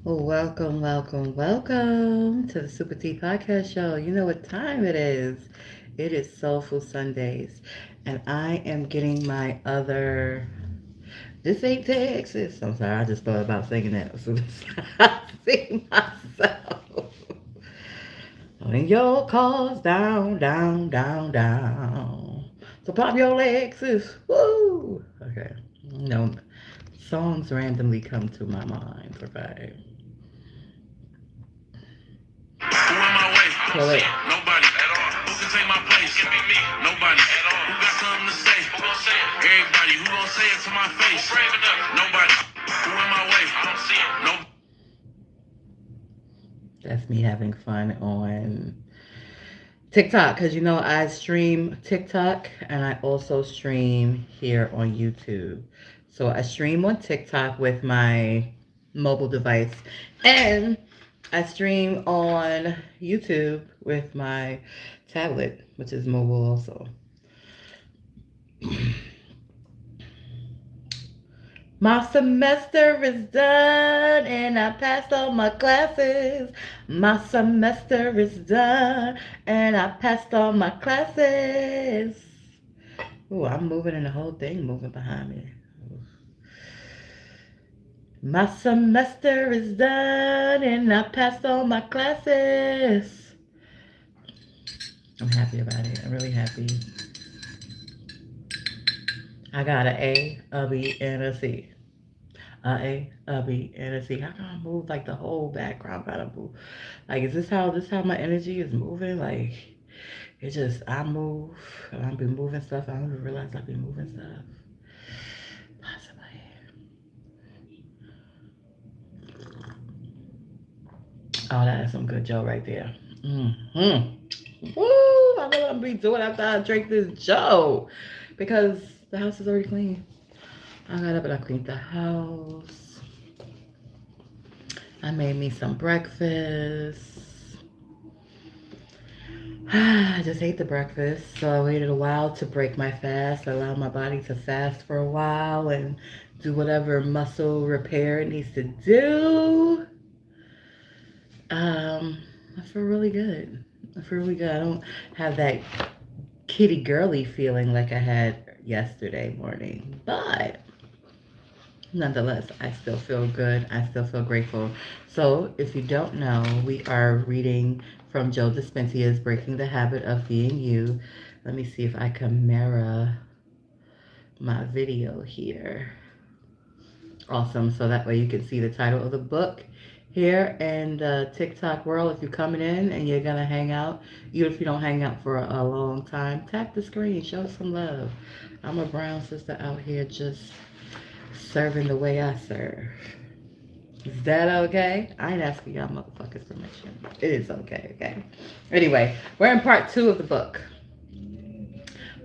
Welcome, welcome, welcome to the Super Tea Podcast Show. You know what time it is. It is Soulful Sundays. And I am getting my other. This ain't Texas. I'm sorry, I just thought about singing that as soon as I see myself. When your car's down, down, down, down. So pop your legs, sis. Woo! Okay. No, songs randomly come to my mind, right? Who in my way? I don't So see wait. it. Nobody at all. Who can take my place? It can be me. Nobody at all. Who got something to say? Who gonna say it? Everybody. Who gonna say it to my face? Who brave enough? Nobody. Who in my way? I don't see it. Nobody. That's me having fun on TikTok because you know I stream TikTok and I also stream here on YouTube. So I stream on TikTok with my mobile device and I stream on YouTube with my tablet, which is mobile also. My semester is done and I passed all my classes. My semester is done and I passed all my classes. Ooh, I'm moving and the whole thing moving behind me. My semester is done and I passed all my classes. I'm happy about it. I'm really happy. I got an A, B, and a C. A, B, and a C. How can I move like the whole background gotta move? Like, is this how my energy is moving? Like, it just I move. I've been moving stuff. I don't even realize I've been moving stuff. Possibly. Oh, that is some good Joe right there. Mm-hmm. Woo! I know what I'm gonna be doing after I drink this Joe, because the house is already clean. I got up and I cleaned the house. I made me some breakfast. I just ate the breakfast, so I waited a while to break my fast. I allowed my body to fast for a while and do whatever muscle repair it needs to do. Um, I feel really good. I feel really good. I don't have that kitty girly feeling like I had yesterday morning, but nonetheless, I still feel good. I still feel grateful. So, if you don't know, we are reading from Joe Dispenza's Breaking the Habit of Being You. Let me see if I can mirror my video here. Awesome. So that way you can see the title of the book here in the TikTok world. If you're coming in and you're going to hang out, even if you don't hang out for a long time, tap the screen, show some love. I'm a brown sister out here just serving the way I serve. Is that okay? I ain't asking y'all motherfuckers permission. It is okay, okay? Anyway, we're in part 2 of the book.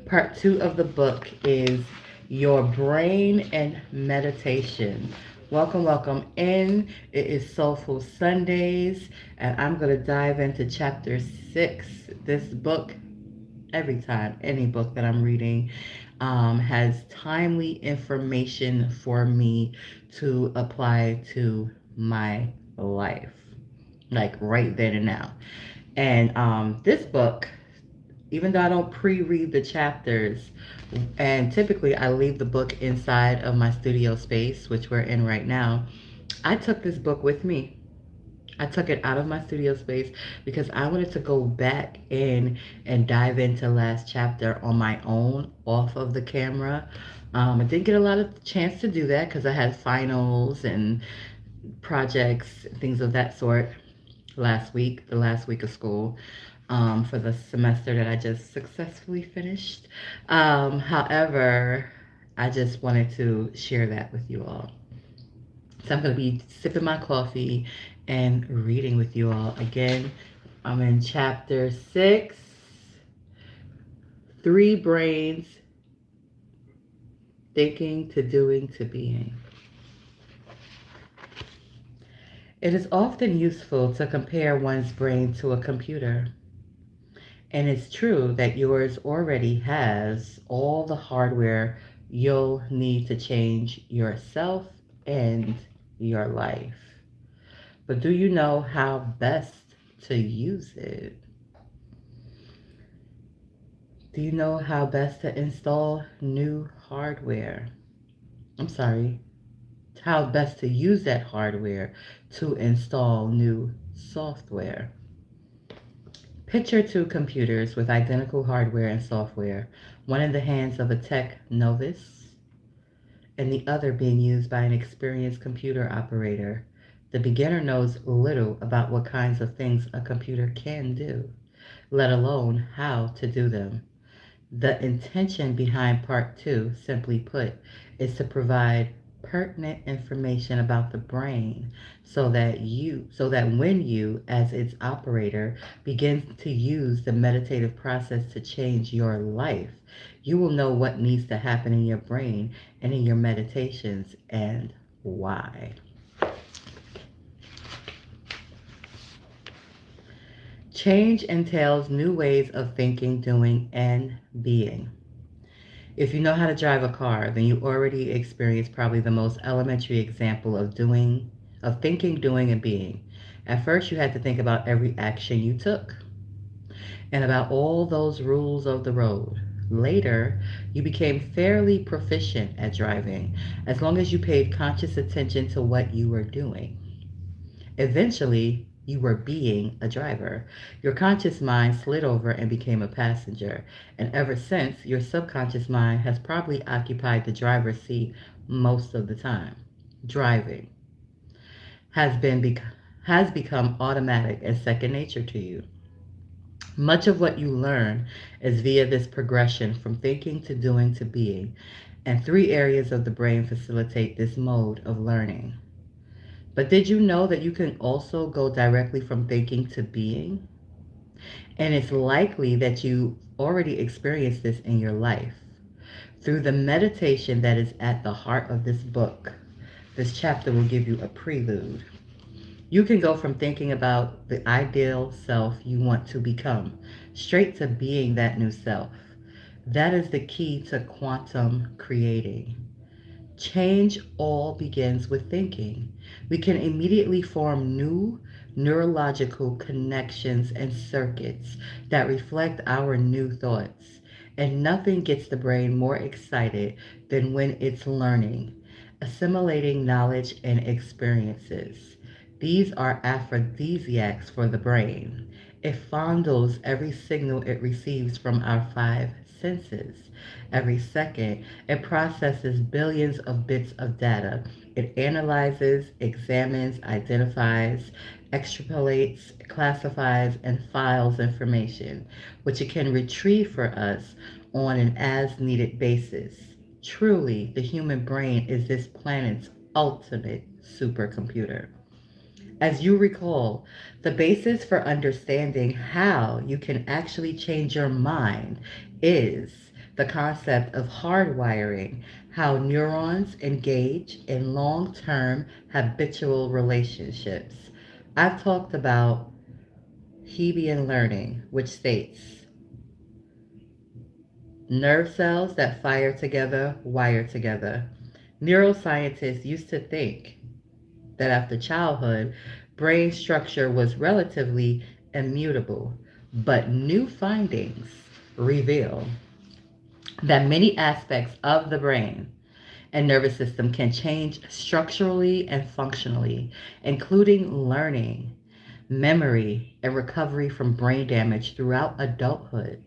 Part 2 of the book is Your Brain and Meditation. Welcome, welcome in. It is Soulful Sundays, and I'm going to dive into chapter 6. This book, every time, any book that I'm reading, has timely information for me to apply to my life, like right then and now. And this book, even though I don't pre-read the chapters, and typically I leave the book inside of my studio space, which we're in right now, I took this book with me. I took it out of my studio space because I wanted to go back in and dive into last chapter on my own, off of the camera. I didn't get a lot of chance to do that because I had finals and projects, things of that sort last week, the last week of school, for the semester that I just successfully finished. However, I just wanted to share that with you all. So I'm going to be sipping my coffee and reading with you all. Again, I'm in chapter 6, Three Brains, Thinking to Doing to Being. It is often useful to compare one's brain to a computer. And it's true that yours already has all the hardware you'll need to change yourself and your life. But do you know how best to use it? Do you know how best to install new hardware? I'm sorry, how best to use that hardware to install new software. Picture two computers with identical hardware and software, one in the hands of a tech novice and the other being used by an experienced computer operator. The beginner knows little about what kinds of things a computer can do, let alone how to do them. The intention behind part two, simply put, is to provide pertinent information about the brain so that when you as its operator begin to use the meditative process to change your life, you will know what needs to happen in your brain and in your meditations and why. Change entails new ways of thinking, doing, and being. If you know how to drive a car, then you already experienced probably the most elementary example of thinking, doing, and being. At first, you had to think about every action you took and about all those rules of the road. Later, you became fairly proficient at driving as long as you paid conscious attention to what you were doing. Eventually, you were being a driver. Your conscious mind slid over and became a passenger. And ever since, your subconscious mind has probably occupied the driver's seat most of the time. Driving has has become automatic and second nature to you. Much of what you learn is via this progression from thinking to doing to being, and three areas of the brain facilitate this mode of learning. But did you know that you can also go directly from thinking to being? And it's likely that you already experienced this in your life. Through the meditation that is at the heart of this book, this chapter will give you a prelude. You can go from thinking about the ideal self you want to become straight to being that new self. That is the key to quantum creating. Change all begins with thinking. We can immediately form new neurological connections and circuits that reflect our new thoughts. And nothing gets the brain more excited than when it's learning, assimilating knowledge and experiences. These are aphrodisiacs for the brain. It fondles every signal it receives from our five senses. Every second, it processes billions of bits of data. It analyzes, examines, identifies, extrapolates, classifies, and files information, which it can retrieve for us on an as-needed basis. Truly, the human brain is this planet's ultimate supercomputer. As you recall, the basis for understanding how you can actually change your mind is the concept of hardwiring, how neurons engage in long-term habitual relationships. I've talked about Hebbian learning, which states nerve cells that fire together wire together. Neuroscientists used to think that after childhood, brain structure was relatively immutable, but new findings reveal that many aspects of the brain and nervous system can change structurally and functionally, including learning, memory, and recovery from brain damage throughout adulthood.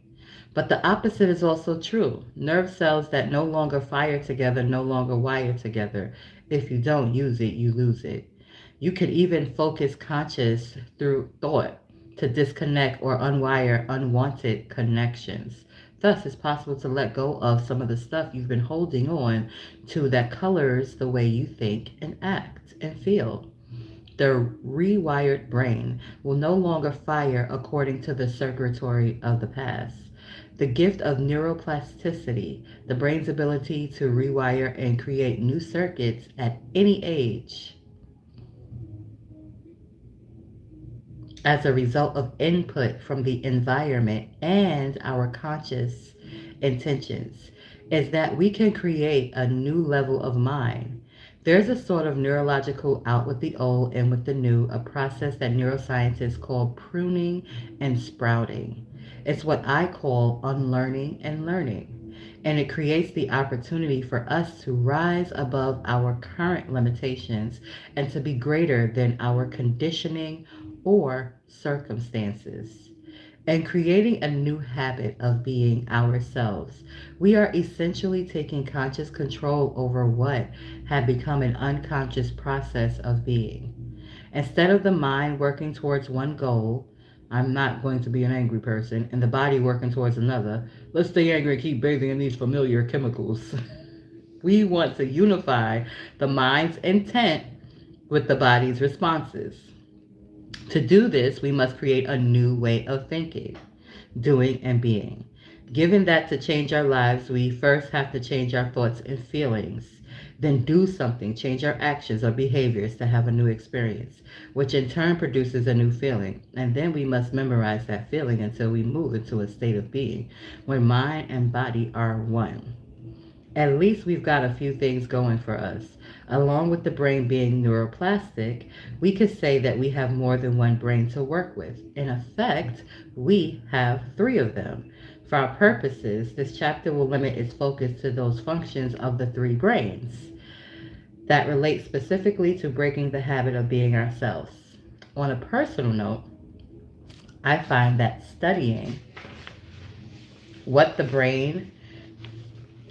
But the opposite is also true. Nerve cells that no longer fire together no longer wire together. If you don't use it, you lose it. You could even focus conscious through thought to disconnect or unwire unwanted connections. Thus, it's possible to let go of some of the stuff you've been holding on to that colors the way you think and act and feel. The rewired brain will no longer fire according to the circuitry of the past. The gift of neuroplasticity, the brain's ability to rewire and create new circuits at any age as a result of input from the environment and our conscious intentions, is that we can create a new level of mind. There's a sort of neurological out with the old, in with the new, a process that neuroscientists call pruning and sprouting. It's what I call unlearning and learning. And it creates the opportunity for us to rise above our current limitations and to be greater than our conditioning or circumstances, and creating a new habit of being ourselves. We are essentially taking conscious control over what had become an unconscious process of being. Instead of the mind working towards one goal, I'm not going to be an angry person, and the body working towards another, let's stay angry and keep bathing in these familiar chemicals. We want to unify the mind's intent with the body's responses. To do this, we must create a new way of thinking, doing, and being. Given that to change our lives, we first have to change our thoughts and feelings, then do something, change our actions or behaviors to have a new experience, which in turn produces a new feeling. And then we must memorize that feeling until we move into a state of being where mind and body are one. At least we've got a few things going for us. Along with the brain being neuroplastic, we could say that we have more than one brain to work with. In effect, we have three of them. For our purposes, this chapter will limit its focus to those functions of the three brains that relate specifically to breaking the habit of being ourselves. On a personal note, I find that studying what the brain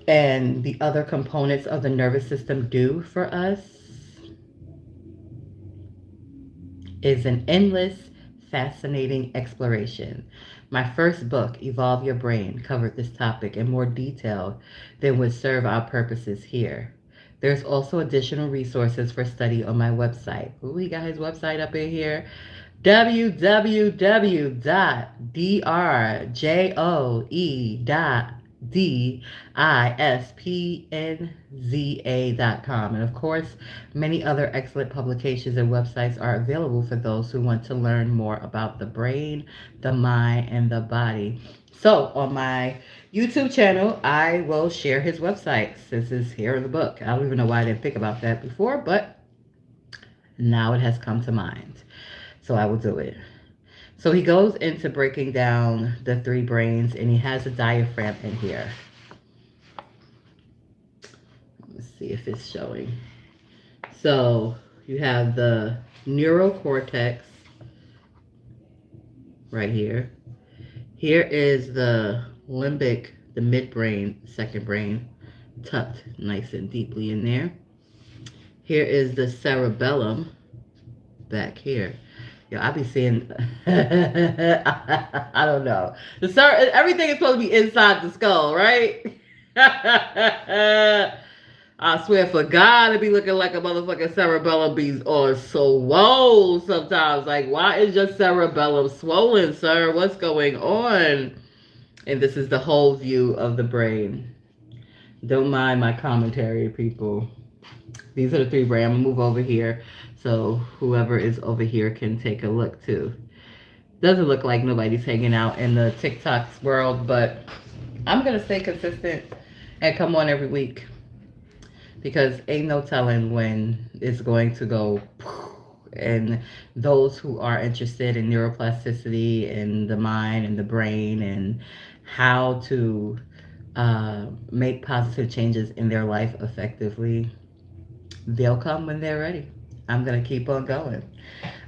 and the other components of the nervous system do for us is an endless, fascinating exploration. My first book, Evolve Your Brain, covered this topic in more detail than would serve our purposes here. There's also additional resources for study on my website. Ooh, he got his website up in here. www.drjoe.dispnza.com. And of course, many other excellent publications and websites are available for those who want to learn more about the brain, the mind, and the body. So on my YouTube channel, I will share his website since it's here in the book. I don't even know why I didn't think about that before, but now it has come to mind. So I will do it. So he goes into breaking down the three brains, and he has a diaphragm in here. Let's see if it's showing. So you have the neural cortex right here. Here is the limbic, the midbrain, second brain, tucked nice and deeply in there. Here is the cerebellum back here. Yo, I be seeing, I don't know. Everything is supposed to be inside the skull, right? I swear for God, it be looking like a motherfucking cerebellum be on swole sometimes. Like, why is your cerebellum swollen, sir? What's going on? And this is the whole view of the brain. Don't mind my commentary, people. These are the three brains. I'm going to move over here so whoever is over here can take a look too. Doesn't look like nobody's hanging out in the TikTok's world, but I'm going to stay consistent and come on every week because ain't no telling when it's going to go. And those who are interested in neuroplasticity and the mind and the brain and how to make positive changes in their life effectively, they'll come when they're ready. I'm going to keep on going.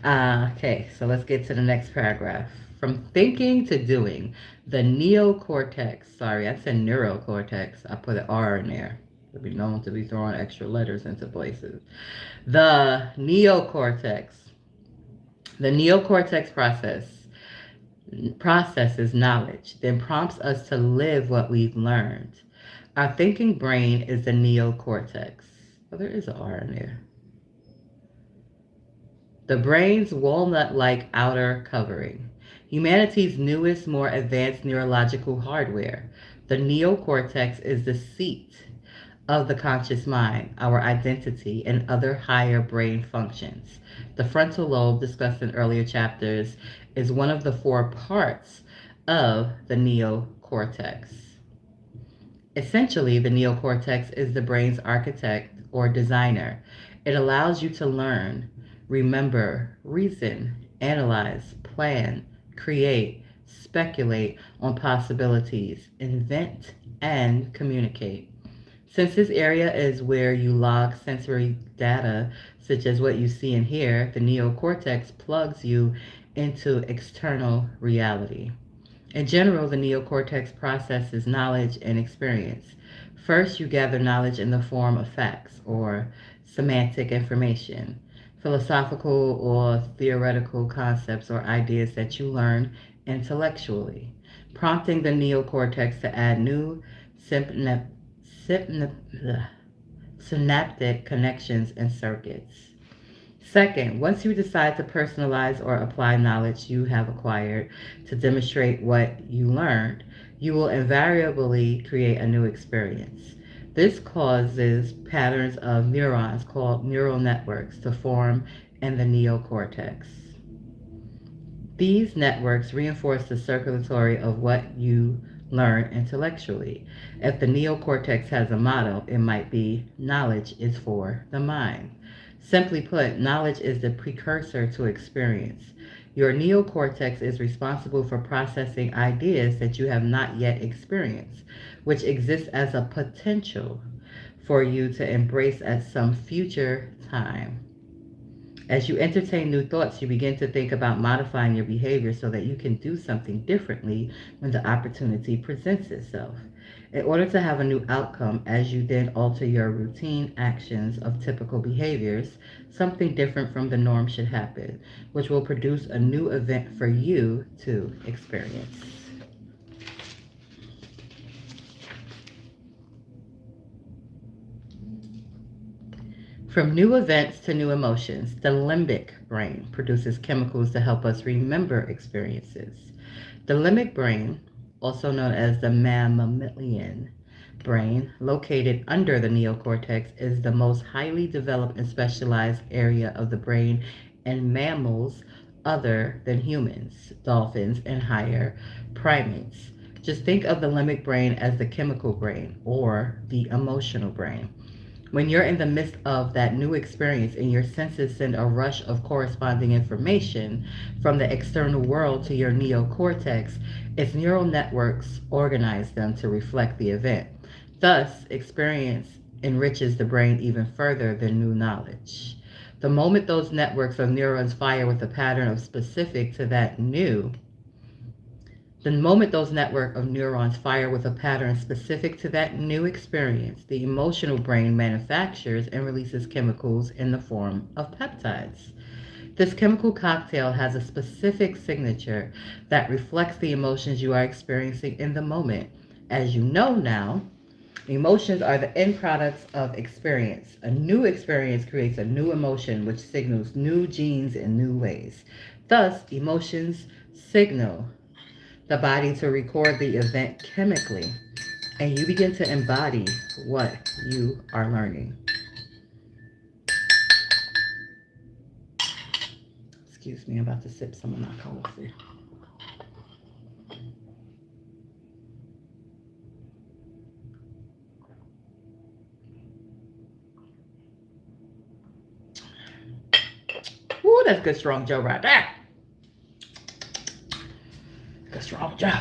Okay, so let's get to the next paragraph. From thinking to doing, the neocortex, sorry, I said neurocortex. I put an R in there. It'll be known to be throwing extra letters into places. The neocortex. The neocortex processes knowledge, then prompts us to live what we've learned. Our thinking brain is the neocortex. Oh, there is an R in there. The brain's walnut-like outer covering. Humanity's newest, more advanced neurological hardware. The neocortex is the seat of the conscious mind, our identity, and other higher brain functions. The frontal lobe, discussed in earlier chapters, is one of the four parts of the neocortex. Essentially, the neocortex is the brain's architect or designer. It allows you to learn, remember, reason, analyze, plan, create, speculate on possibilities, invent, and communicate. Since this area is where you log sensory data, such as what you see and hear, the neocortex plugs you into external reality. In general, the neocortex processes knowledge and experience. First, you gather knowledge in the form of facts or semantic information, philosophical or theoretical concepts or ideas that you learn intellectually, prompting the neocortex to add new synaptic connections and circuits. Second, once you decide to personalize or apply knowledge you have acquired to demonstrate what you learned, you will invariably create a new experience. This causes patterns of neurons called neural networks to form in the neocortex. These networks reinforce the circulatory of what you learn intellectually. If the neocortex has a motto, it might be knowledge is for the mind. Simply put, knowledge is the precursor to experience. Your neocortex is responsible for processing ideas that you have not yet experienced, which exists as a potential for you to embrace at some future time. As you entertain new thoughts, you begin to think about modifying your behavior so that you can do something differently when the opportunity presents itself. In order to have a new outcome, as you then alter your routine actions of typical behaviors, something different from the norm should happen, which will produce a new event for you to experience. From new events to new emotions, the limbic brain produces chemicals to help us remember experiences. The limbic brain, also known as the mammalian brain, located under the neocortex, is the most highly developed and specialized area of the brain in mammals other than humans, dolphins, and higher primates. Just think of the limbic brain as the chemical brain or the emotional brain. When you're in the midst of that new experience and your senses send a rush of corresponding information from the external world to your neocortex, its neural networks organize them to reflect the event. Thus, experience enriches the brain even further than new knowledge. The moment those networks of neurons fire with a pattern of specific to that new The moment those network of neurons fire with a pattern specific to that new experience, the emotional brain manufactures and releases chemicals in the form of peptides. This chemical cocktail has a specific signature that reflects the emotions you are experiencing in the moment. As you know now, emotions are the end products of experience. A new experience creates a new emotion, which signals new genes in new ways. Thus, emotions signal the body to record the event chemically, and you begin to embody what you are learning. Excuse me, I'm about to sip some of my coffee. Ooh, that's good strong Joe right there. Good strong Joe.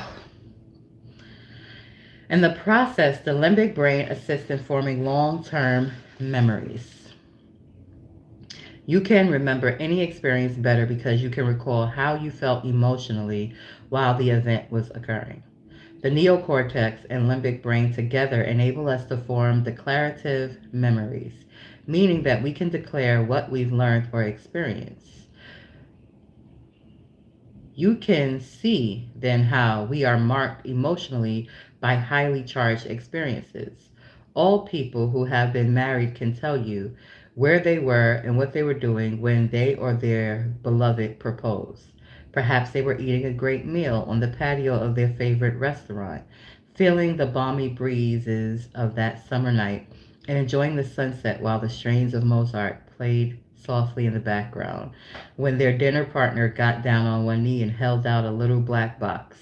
In the process, the limbic brain assists in forming long-term memories. You can remember any experience better because you can recall how you felt emotionally while the event was occurring. The neocortex and limbic brain together enable us to form declarative memories, meaning that we can declare what we've learned or experienced. You can see then how we are marked emotionally by highly charged experiences. All people who have been married can tell you where they were and what they were doing when they or their beloved proposed. Perhaps they were eating a great meal on the patio of their favorite restaurant, feeling the balmy breezes of that summer night and enjoying the sunset while the strains of Mozart played softly in the background, when their dinner partner got down on one knee and held out a little black box.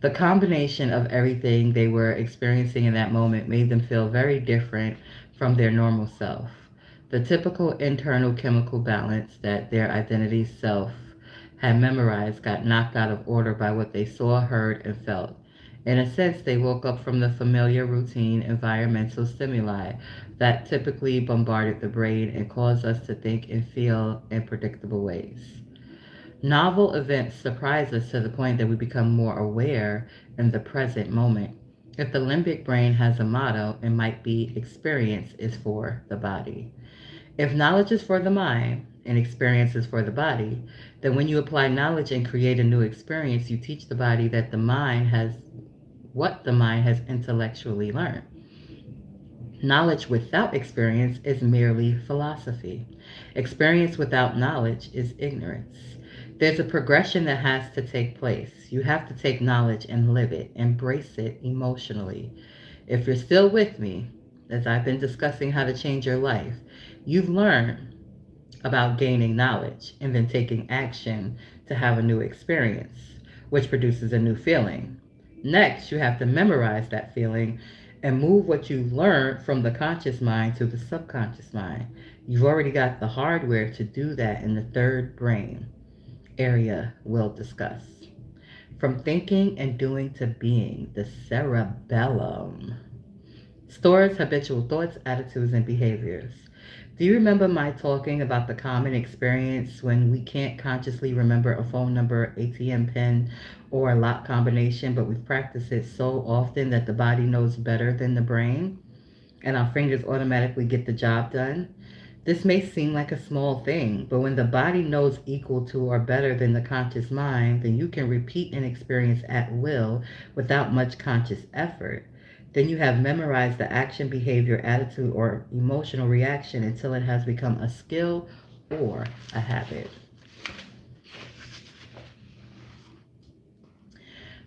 The combination of everything they were experiencing in that moment made them feel very different from their normal self. The typical internal chemical balance that their identity self had memorized got knocked out of order by what they saw, heard, and felt. In a sense, they woke up from the familiar routine environmental stimuli that typically bombarded the brain and caused us to think and feel in predictable ways. Novel events surprise us to the point that we become more aware in the present moment. If the limbic brain has a motto, it might be experience is for the body. If knowledge is for the mind and experience is for the body, then when you apply knowledge and create a new experience, you teach the body that the mind has what the mind has intellectually learned. Knowledge without experience is merely philosophy. Experience without knowledge is ignorance. There's a progression that has to take place. You have to take knowledge and live it, embrace it emotionally. If you're still with me, as I've been discussing how to change your life, you've learned about gaining knowledge and then taking action to have a new experience, which produces a new feeling. Next, you have to memorize that feeling and move what you learned from the conscious mind to the subconscious mind. You've already got the hardware to do that in the third brain area we'll discuss. From thinking and doing to being, the cerebellum stores habitual thoughts, attitudes, and behaviors. Do you remember my talking about the common experience when we can't consciously remember a phone number, ATM pin, or a lock combination, but we've practiced it so often that the body knows better than the brain, and our fingers automatically get the job done? This may seem like a small thing, but when the body knows equal to or better than the conscious mind, then you can repeat an experience at will without much conscious effort. Then you have memorized the action, behavior, attitude, or emotional reaction until it has become a skill or a habit.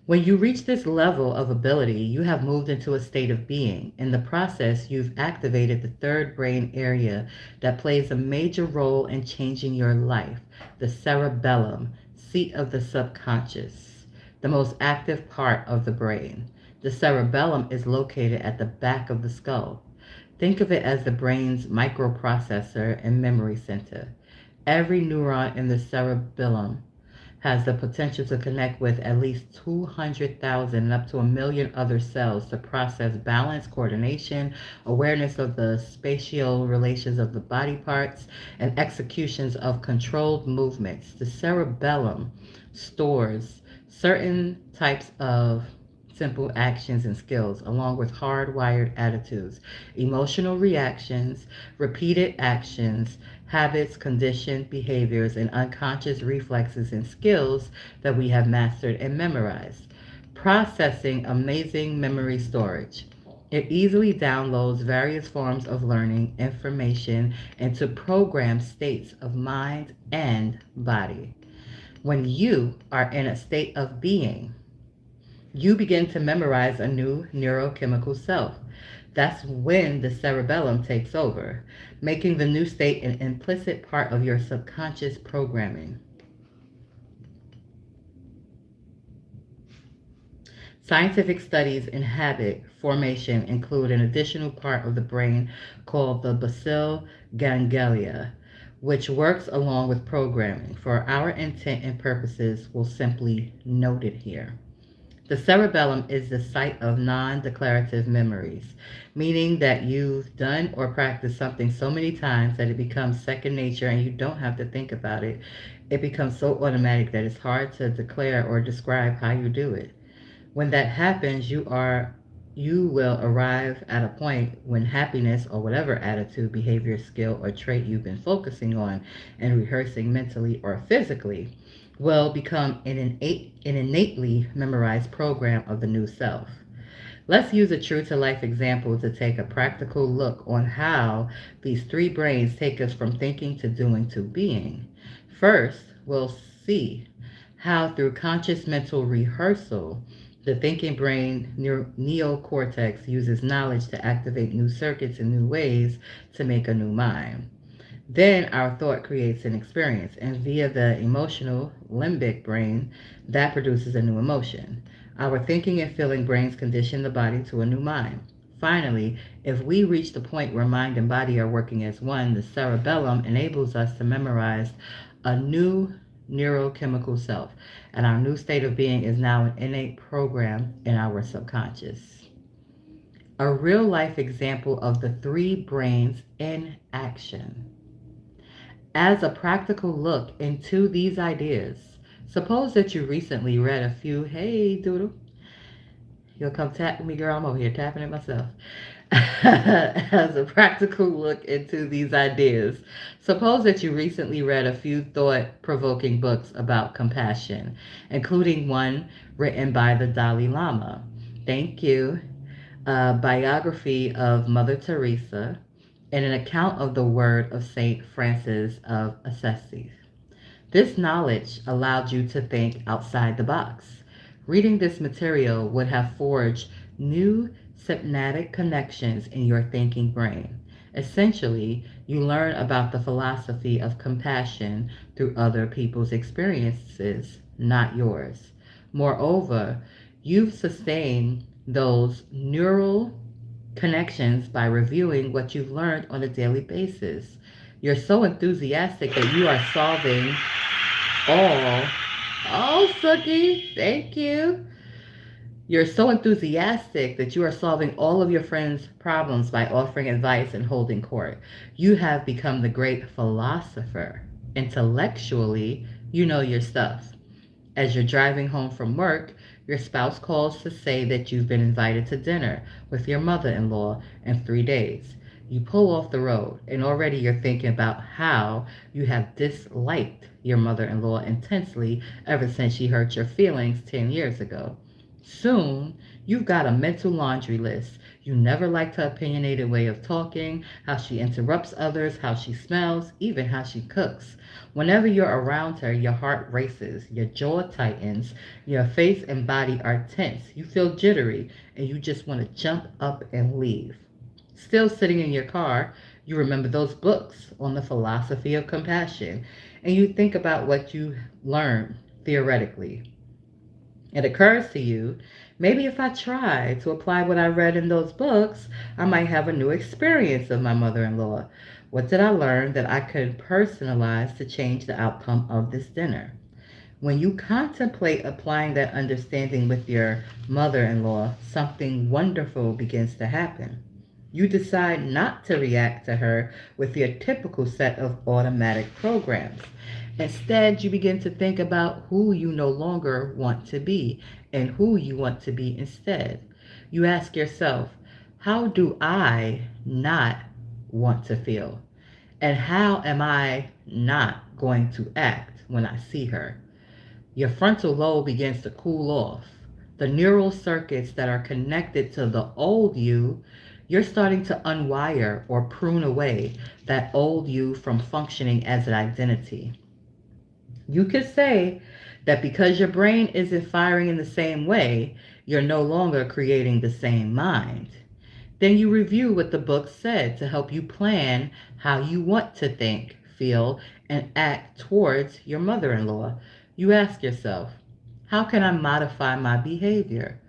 When you reach this level of ability, you have moved into a state of being. In the process, you've activated the third brain area that plays a major role in changing your life, the cerebellum, seat of the subconscious, the most active part of the brain. The cerebellum is located at the back of the skull. Think of it as the brain's microprocessor and memory center. Every neuron in the cerebellum has the potential to connect with at least 200,000 and up to a million other cells to process balance, coordination, awareness of the spatial relations of the body parts, and executions of controlled movements. The cerebellum stores certain types of simple actions and skills, along with hardwired attitudes, emotional reactions, repeated actions, habits, conditioned behaviors, and unconscious reflexes and skills that we have mastered and memorized. Processing amazing memory storage. It easily downloads various forms of learning information into programmed states of mind and body. When you are in a state of being, you begin to memorize a new neurochemical self. That's when the cerebellum takes over, making the new state an implicit part of your subconscious programming. Scientific studies in habit formation include an additional part of the brain called the basal ganglia, which works along with programming. For our intent and purposes, we'll simply note it here. The cerebellum is the site of non-declarative memories, meaning that you've done or practiced something so many times that it becomes second nature and you don't have to think about it. It becomes so automatic that it's hard to declare or describe how you do it. When that happens, you will arrive at a point when happiness or whatever attitude, behavior, skill, or trait you've been focusing on and rehearsing mentally or physically will become an innately memorized program of the new self. Let's use a true-to-life example to take a practical look on how these three brains take us from thinking to doing to being. First, we'll see how through conscious mental rehearsal, the thinking brain neocortex uses knowledge to activate new circuits in new ways to make a new mind. Then our thought creates an experience, and via the emotional limbic brain, that produces a new emotion. Our thinking and feeling brains condition the body to a new mind. Finally, if we reach the point where mind and body are working as one, the cerebellum enables us to memorize a new neurochemical self, and our new state of being is now an innate program in our subconscious. A real life example of the three brains in action. As a practical look into these ideas, suppose that you recently read a few, hey doodle, you'll come tap with me, girl, I'm over here tapping it myself. As a practical look into these ideas, suppose that you recently read a few thought provoking books about compassion, including one written by the Dalai Lama. Thank you. A biography of Mother Teresa, and an account of the word of Saint Francis of Assisi. This knowledge allowed you to think outside the box. Reading this material would have forged new synaptic connections in your thinking brain. Essentially, you learn about the philosophy of compassion through other people's experiences, not yours. Moreover, you've sustained those neural connections by reviewing what you've learned on a daily basis. You're so enthusiastic that you are solving all. Oh, Suki, thank you. You're so enthusiastic that you are solving all of your friends' problems by offering advice and holding court. You have become the great philosopher. Intellectually, you know your stuff. As you're driving home from work, your spouse calls to say that you've been invited to dinner with your mother-in-law in 3 days. You pull off the road, and already you're thinking about how you have disliked your mother-in-law intensely ever since she hurt your feelings 10 years ago. Soon, you've got a mental laundry list. You never liked her opinionated way of talking, how she interrupts others, how she smells, even how she cooks. Whenever you're around her, your heart races, your jaw tightens, your face and body are tense, you feel jittery, and you just want to jump up and leave. Still sitting in your car, you remember those books on the philosophy of compassion, and you think about what you learned theoretically. It occurs to you, maybe if I try to apply what I read in those books, I might have a new experience of my mother-in-law. What did I learn that I could personalize to change the outcome of this dinner? When you contemplate applying that understanding with your mother-in-law, something wonderful begins to happen. You decide not to react to her with your typical set of automatic programs. Instead, you begin to think about who you no longer want to be and who you want to be instead. You ask yourself, how do I not want to feel? And how am I not going to act when I see her? Your frontal lobe begins to cool off. The neural circuits that are connected to the old you, you're starting to unwire or prune away that old you from functioning as an identity. You could say that because your brain isn't firing in the same way, you're no longer creating the same mind. Then you review what the book said to help you plan how you want to think, feel, and act towards your mother-in-law. You ask yourself, how can I modify my behavior,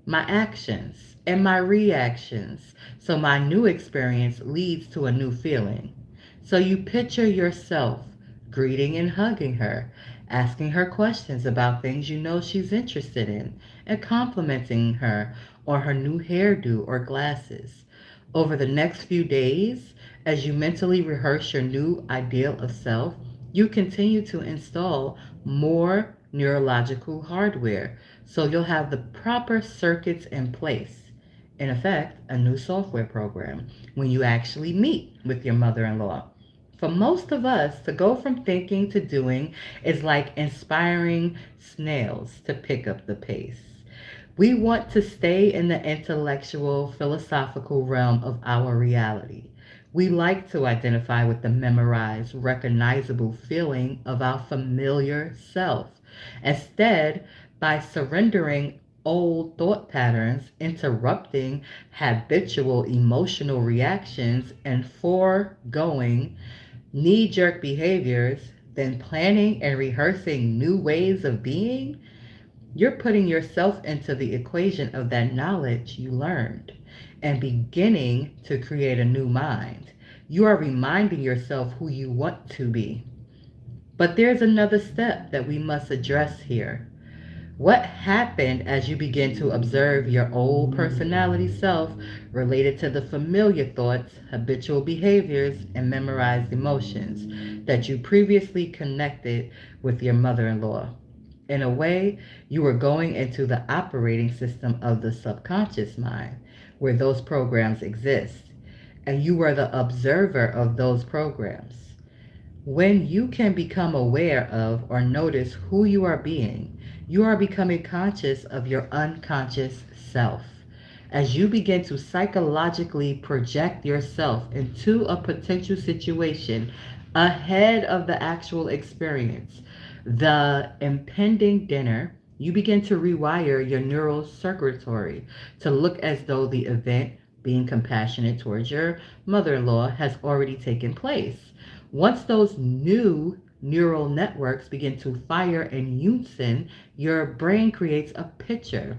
my actions, and my reactions so my new experience leads to a new feeling? So you picture yourself greeting and hugging her, asking her questions about things you know she's interested in, and complimenting her on her new hairdo or glasses. Over the next few days, as you mentally rehearse your new ideal of self, you continue to install more neurological hardware so you'll have the proper circuits in place. In effect, a new software program when you actually meet with your mother-in-law. For most of us, to go from thinking to doing is like inspiring snails to pick up the pace. We want to stay in the intellectual, philosophical realm of our reality. We like to identify with the memorized, recognizable feeling of our familiar self. Instead, by surrendering old thought patterns, interrupting habitual emotional reactions, and foregoing knee-jerk behaviors, then planning and rehearsing new ways of being, you're putting yourself into the equation of that knowledge you learned. and beginning to create a new mind. You are reminding yourself who you want to be. But there's another step that we must address here. What happened as you begin to observe your old personality self related to the familiar thoughts, habitual behaviors, and memorized emotions that you previously connected with your mother in law? In a way, you were going into the operating system of the subconscious mind, where those programs exist, and you were the observer of those programs. When you can become aware of or notice who you are being, you are becoming conscious of your unconscious self. As you begin to psychologically project yourself into a potential situation ahead of the actual experience, the impending dinner, you begin to rewire your neural circuitry to look as though the event, being compassionate towards your mother in law, has already taken place. Once those new neural networks begin to fire in unison, your brain creates a picture,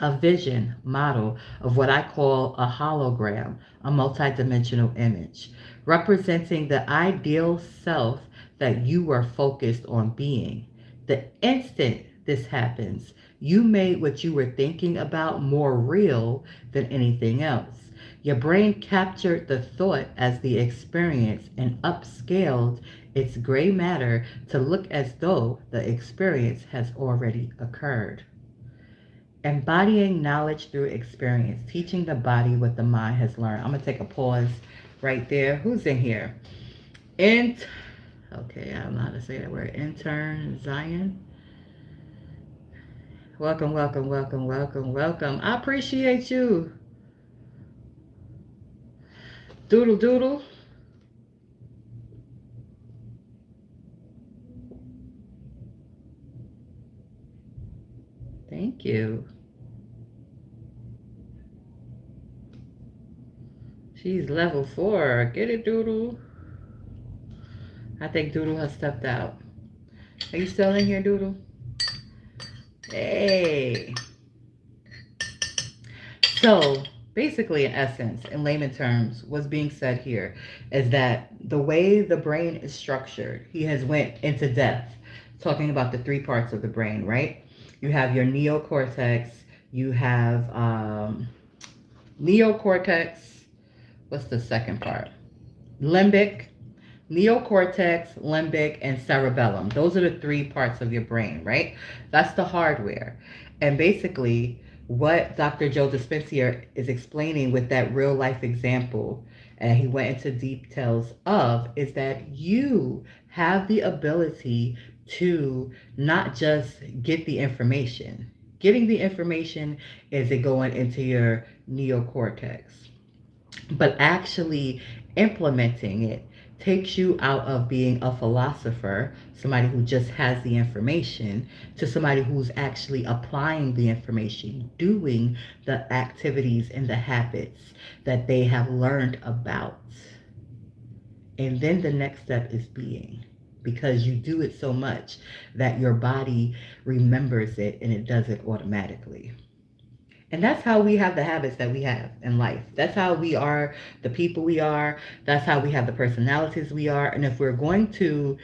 a vision model of what I call a hologram, a multidimensional image, representing the ideal self that you were focused on being. The instant this happens, you made what you were thinking about more real than anything else. Your brain captured the thought as the experience and upscaled its gray matter to look as though the experience has already occurred. Embodying knowledge through experience, teaching the body what the mind has learned. I'm going to take a pause right there. Who's in here? Okay, I don't know how to say that word. Intern Zion. Welcome, welcome, welcome, welcome, welcome. I appreciate you. Doodle, doodle. Thank you. She's level 4. Get it, Doodle. I think Doodle has stepped out. Are you still in here, Doodle? Hey. So, basically, in essence, in layman terms, what's being said here is that the way the brain is structured, he has went into depth talking about the 3 parts of the brain, right? You have your neocortex, you have neocortex, what's the second part? Limbic, neocortex, limbic, and cerebellum. Those are the 3 parts of your brain, right? That's the hardware. And basically, what Dr. Joe Dispenza is explaining with that real life example, and he went into details of, is that you have the ability to not just get the information. Getting the information is it going into your neocortex, but actually implementing it takes you out of being a philosopher, somebody who just has the information, to somebody who's actually applying the information, doing the activities and the habits that they have learned about. And then the next step is being, because you do it so much that your body remembers it and it does it automatically. And that's how we have the habits that we have in life. That's how we are the people we are. That's how we have the personalities we are. And if we're going to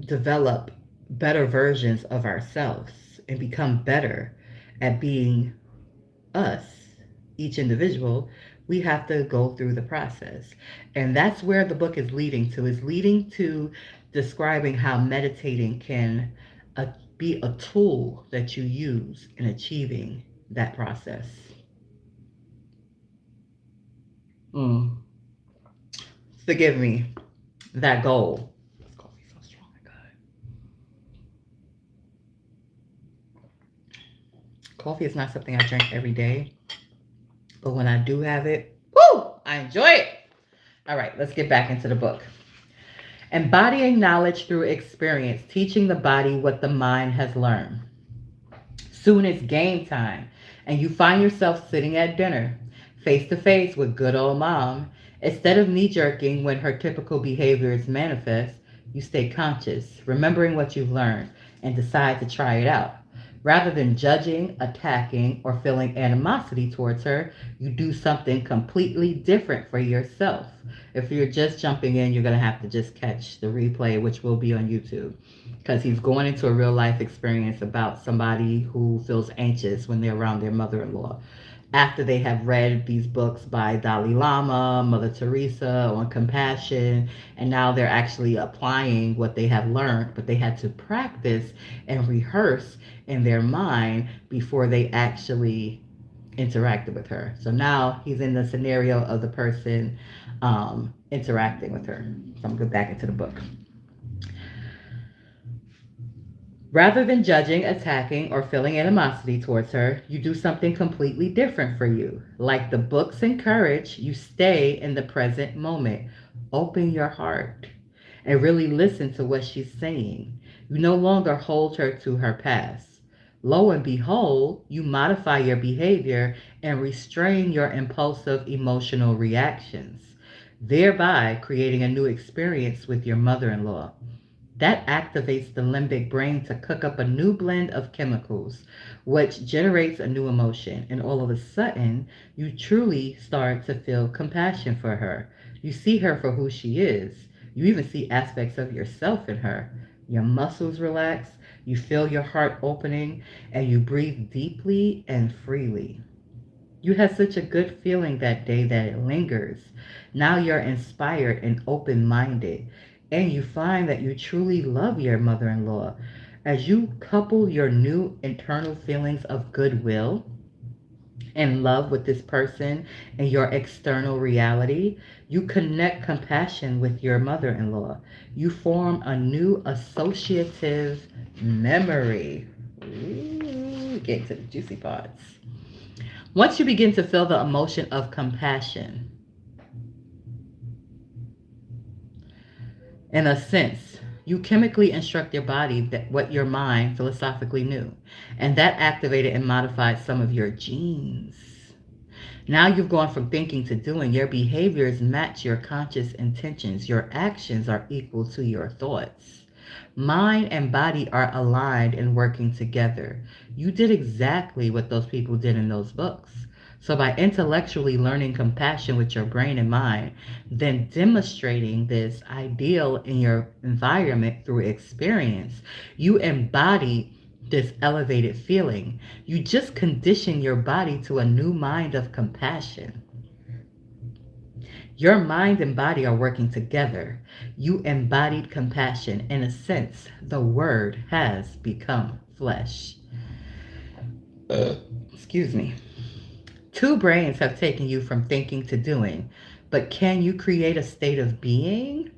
develop better versions of ourselves and become better at being us, each individual, we have to go through the process. And that's where the book is leading to. Is leading to describing how meditating can be a tool that you use in achieving that process. Forgive me, that goal. This coffee's so strong and good. Coffee is not something I drink every day, but when I do have it, woo, I enjoy it. All right, let's get back into the book. Embodying knowledge through experience, teaching the body what the mind has learned. Soon it's game time, and you find yourself sitting at dinner, face to face with good old mom. Instead of knee-jerking when her typical behaviors manifest, you stay conscious, remembering what you've learned, and decide to try it out. Rather than judging, attacking, or feeling animosity towards her, you do something completely different for yourself. If you're just jumping in, you're going to have to just catch the replay, which will be on YouTube. Because he's going into a real life experience about somebody who feels anxious when they're around their mother in law, after they have read these books by Dalai Lama, Mother Teresa on compassion, and now they're actually applying what they have learned, but they had to practice and rehearse in their mind before they actually interacted with her. So now he's in the scenario of the person interacting with her. So I'm going back into the book. Rather than judging, attacking, or feeling animosity towards her, you do something completely different for you. Like the books encourage, you stay in the present moment. Open your heart and really listen to what she's saying. You no longer hold her to her past. Lo and behold, you modify your behavior and restrain your impulsive emotional reactions, thereby creating a new experience with your mother-in-law. That activates the limbic brain to cook up a new blend of chemicals, which generates a new emotion. And all of a sudden, you truly start to feel compassion for her. You see her for who she is. You even see aspects of yourself in her. Your muscles relax, you feel your heart opening, and you breathe deeply and freely. You had such a good feeling that day that it lingers. Now you're inspired and open-minded, and you find that you truly love your mother-in-law. As you couple your new internal feelings of goodwill and love with this person and your external reality, you connect compassion with your mother-in-law. You form a new associative memory. Ooh, getting to the juicy parts. Once you begin to feel the emotion of compassion, in a sense, you chemically instruct your body that what your mind philosophically knew, and that activated and modified some of your genes. Now you've gone from thinking to doing. Your behaviors match your conscious intentions. Your actions are equal to your thoughts. Mind and body are aligned and working together. You did exactly what those people did in those books. So by intellectually learning compassion with your brain and mind, then demonstrating this ideal in your environment through experience, you embody this elevated feeling. You just condition your body to a new mind of compassion. Your mind and body are working together. You embodied compassion. In a sense, the word has become flesh. Excuse me. Two brains have taken you from thinking to doing, but can you create a state of being?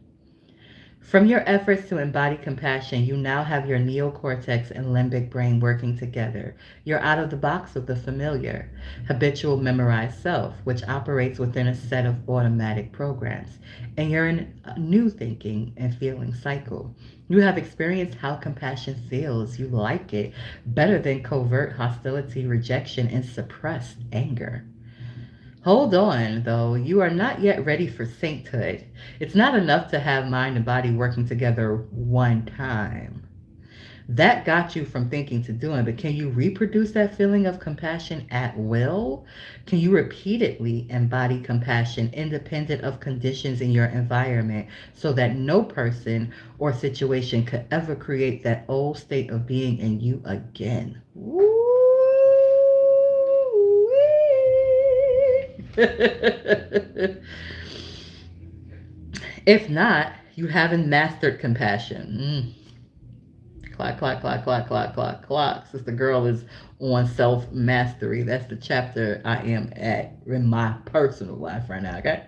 From your efforts to embody compassion, you now have your neocortex and limbic brain working together. You're out of the box of the familiar, habitual memorized self, which operates within a set of automatic programs. And you're in a new thinking and feeling cycle. You have experienced how compassion feels. You like it better than covert hostility, rejection, and suppressed anger. Hold on, though. You are not yet ready for sainthood. It's not enough to have mind and body working together one time. That got you from thinking to doing, but can you reproduce that feeling of compassion at will? Can you repeatedly embody compassion independent of conditions in your environment so that no person or situation could ever create that old state of being in you again? Woo! If not, you haven't mastered compassion. Clock, clock, clock, clock, clock, clock, clock. Sister Girl is on self-mastery. That's the chapter I am at in my personal life right now, okay?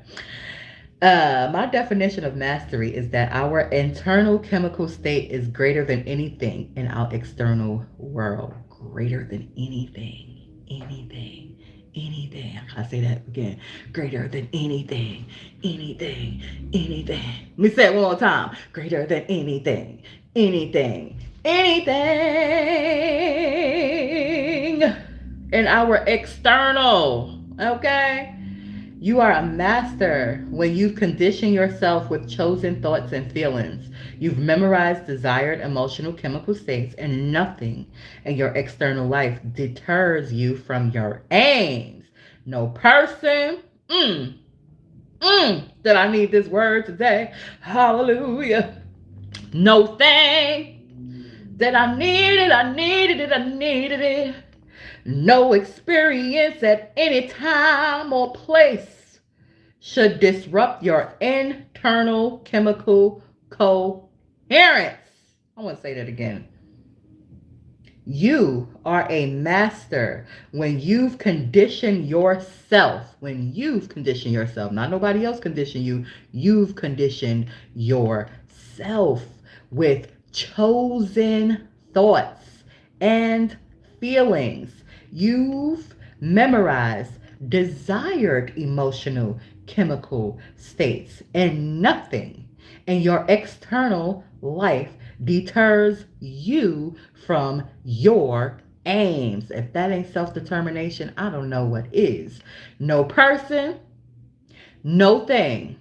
My definition of mastery is that our internal chemical state is greater than anything in our external world. Greater than anything. Anything. I say that again. Greater than anything. Anything. Let me say it one more time. Greater than anything. Anything in our external, okay? You are a master when you've conditioned yourself with chosen thoughts and feelings. You've memorized desired emotional chemical states, and nothing in your external life deters you from your aims. No person, that I need this word today. Hallelujah. No thing that I needed it. No experience at any time or place should disrupt your internal chemical coherence. I want to say that again. You are a master when you've conditioned yourself. When you've conditioned yourself, not nobody else conditioned you. You've conditioned yourself with chosen thoughts and feelings. You've memorized desired emotional chemical states, and nothing in your external life deters you from your aims. If that ain't self-determination, I don't know what is. No person, no thing,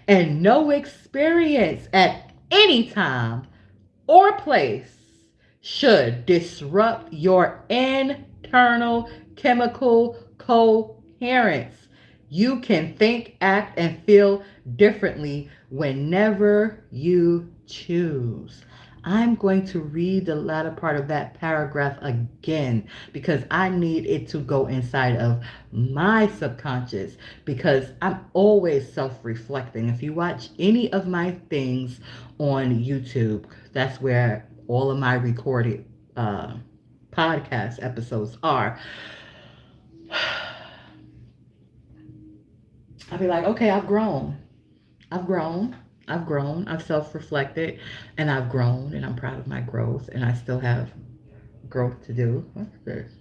and no experience at any time or place should disrupt your internal chemical coherence. You can think, act, and feel differently whenever you choose. I'm going to read the latter part of that paragraph again because I need it to go inside of my subconscious, because I'm always self-reflecting. If you watch any of my things on YouTube, that's where all of my recorded podcast episodes are. I'll be like, okay, I've grown. I've self-reflected, and I've grown, and I'm proud of my growth, and I still have growth to do. What's this?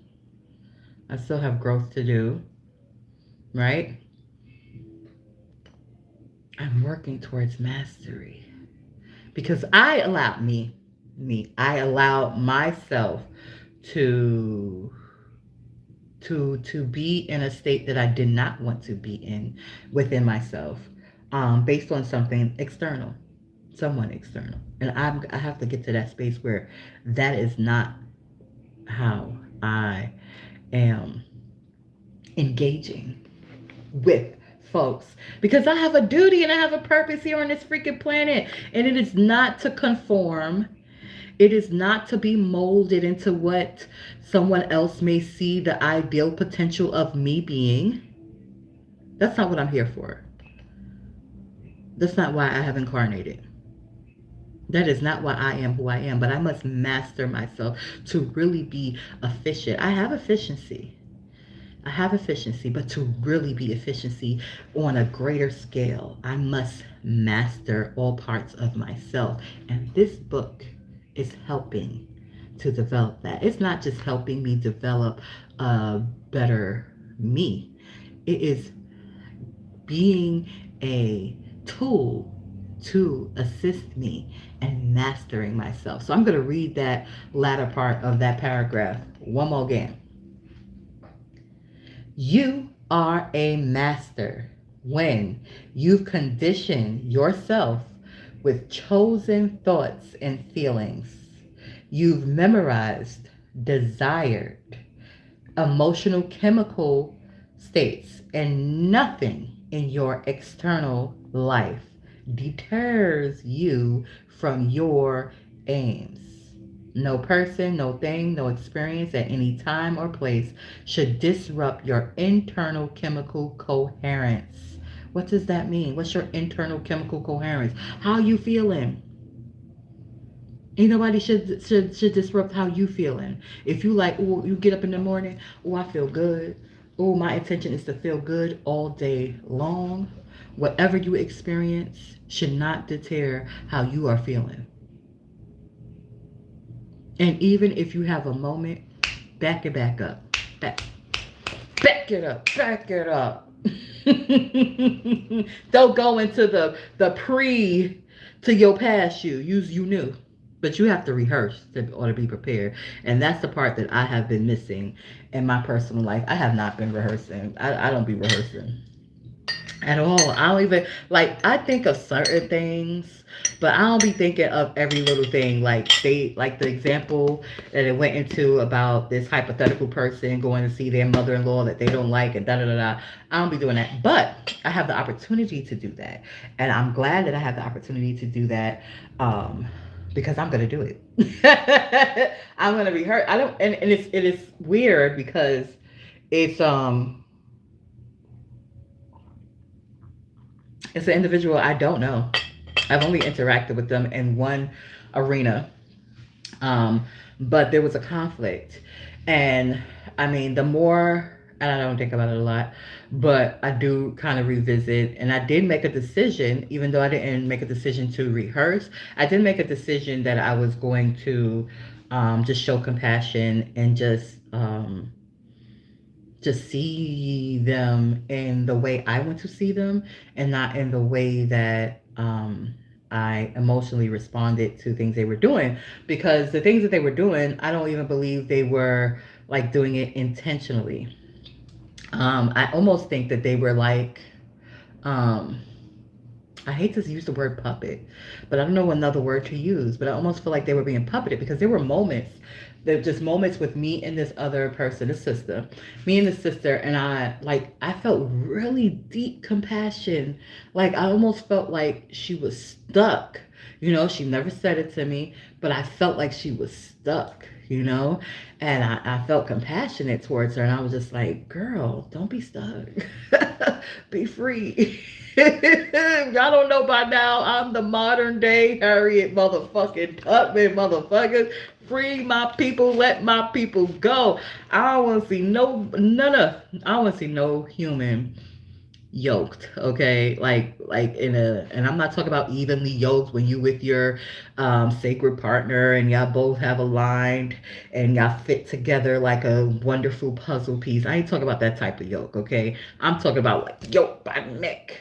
I still have growth to do, right? I'm working towards mastery because I allowed I allowed myself to be in a state that I did not want to be in within myself, based on something external, someone external. And I have to get to that space where that is not how I am engaging with folks, because I have a duty and I have a purpose here on this freaking planet, and it is not to conform. It is not to be molded into what someone else may see the ideal potential of me being. That's not what I'm here for. That's not why I have incarnated. That is not why I am who I am. But I must master myself to really be efficient. I have efficiency, but to really be efficiency on a greater scale, I must master all parts of myself. And this book is helping to develop that. It's not just helping me develop a better me. It is being a tool to assist me in mastering myself. So I'm going to read that latter part of that paragraph one more again. You are a master when you've conditioned yourself with chosen thoughts and feelings. You've memorized desired emotional chemical states, and nothing in your external life deters you from your aims. No person, no thing, no experience at any time or place should disrupt your internal chemical coherence. What does that mean? What's your internal chemical coherence? How you feeling? Ain't nobody should disrupt how you feeling. If you like, oh, you get up in the morning, oh, I feel good. Oh, my intention is to feel good all day long. Whatever you experience should not deter how you are feeling. And even if you have a moment, back it back up. Back it up. Back it up. Don't go into the pre to your past you. You knew. But you have to rehearse to be prepared. And that's the part that I have been missing in my personal life. I have not been rehearsing. I don't be rehearsing. at all. I don't even like I think of certain things, but I don't be thinking of every little thing. Like they like the example that it went into about this hypothetical person going to see their mother-in-law that they don't like and da da da da. I don't be doing that. But I have the opportunity to do that. And I'm glad that I have the opportunity to do that. Because I'm gonna do it. I'm gonna be hurt. I don't and it is weird because it's it's an individual I don't know. I've only interacted with them in one arena, um, but there was a conflict, and I mean, the more, and I don't think about it a lot, but I do kind of revisit, and I did make a decision, even though I didn't make a decision to rehearse. I did make a decision that I was going to just show compassion and just see them in the way I want to see them and not in the way that I emotionally responded to things they were doing. Because the things that they were doing, I don't even believe they were like doing it intentionally. I almost think that they were like, um, I hate to use the word puppet, but I don't know another word to use. But I almost feel like they were being puppeted because there were moments, there were just moments with me and this other person, this sister, me and this sister, and I felt really deep compassion. Like I almost felt like she was stuck. She never said it to me, but I felt like she was stuck. And I felt compassionate towards her, and I was just like, "Girl, don't be stuck. Be free." Y'all don't know by now, I'm the modern day Harriet motherfucking Tubman motherfuckers. Free my people, let my people go. I don't want to see no none of. I don't want to see no human yoked, okay, like in a, and I'm not talking about evenly yoked when you with your sacred partner and y'all both have aligned and y'all fit together like a wonderful puzzle piece. I ain't talking about that type of yoke, okay. I'm talking about like yoke by neck,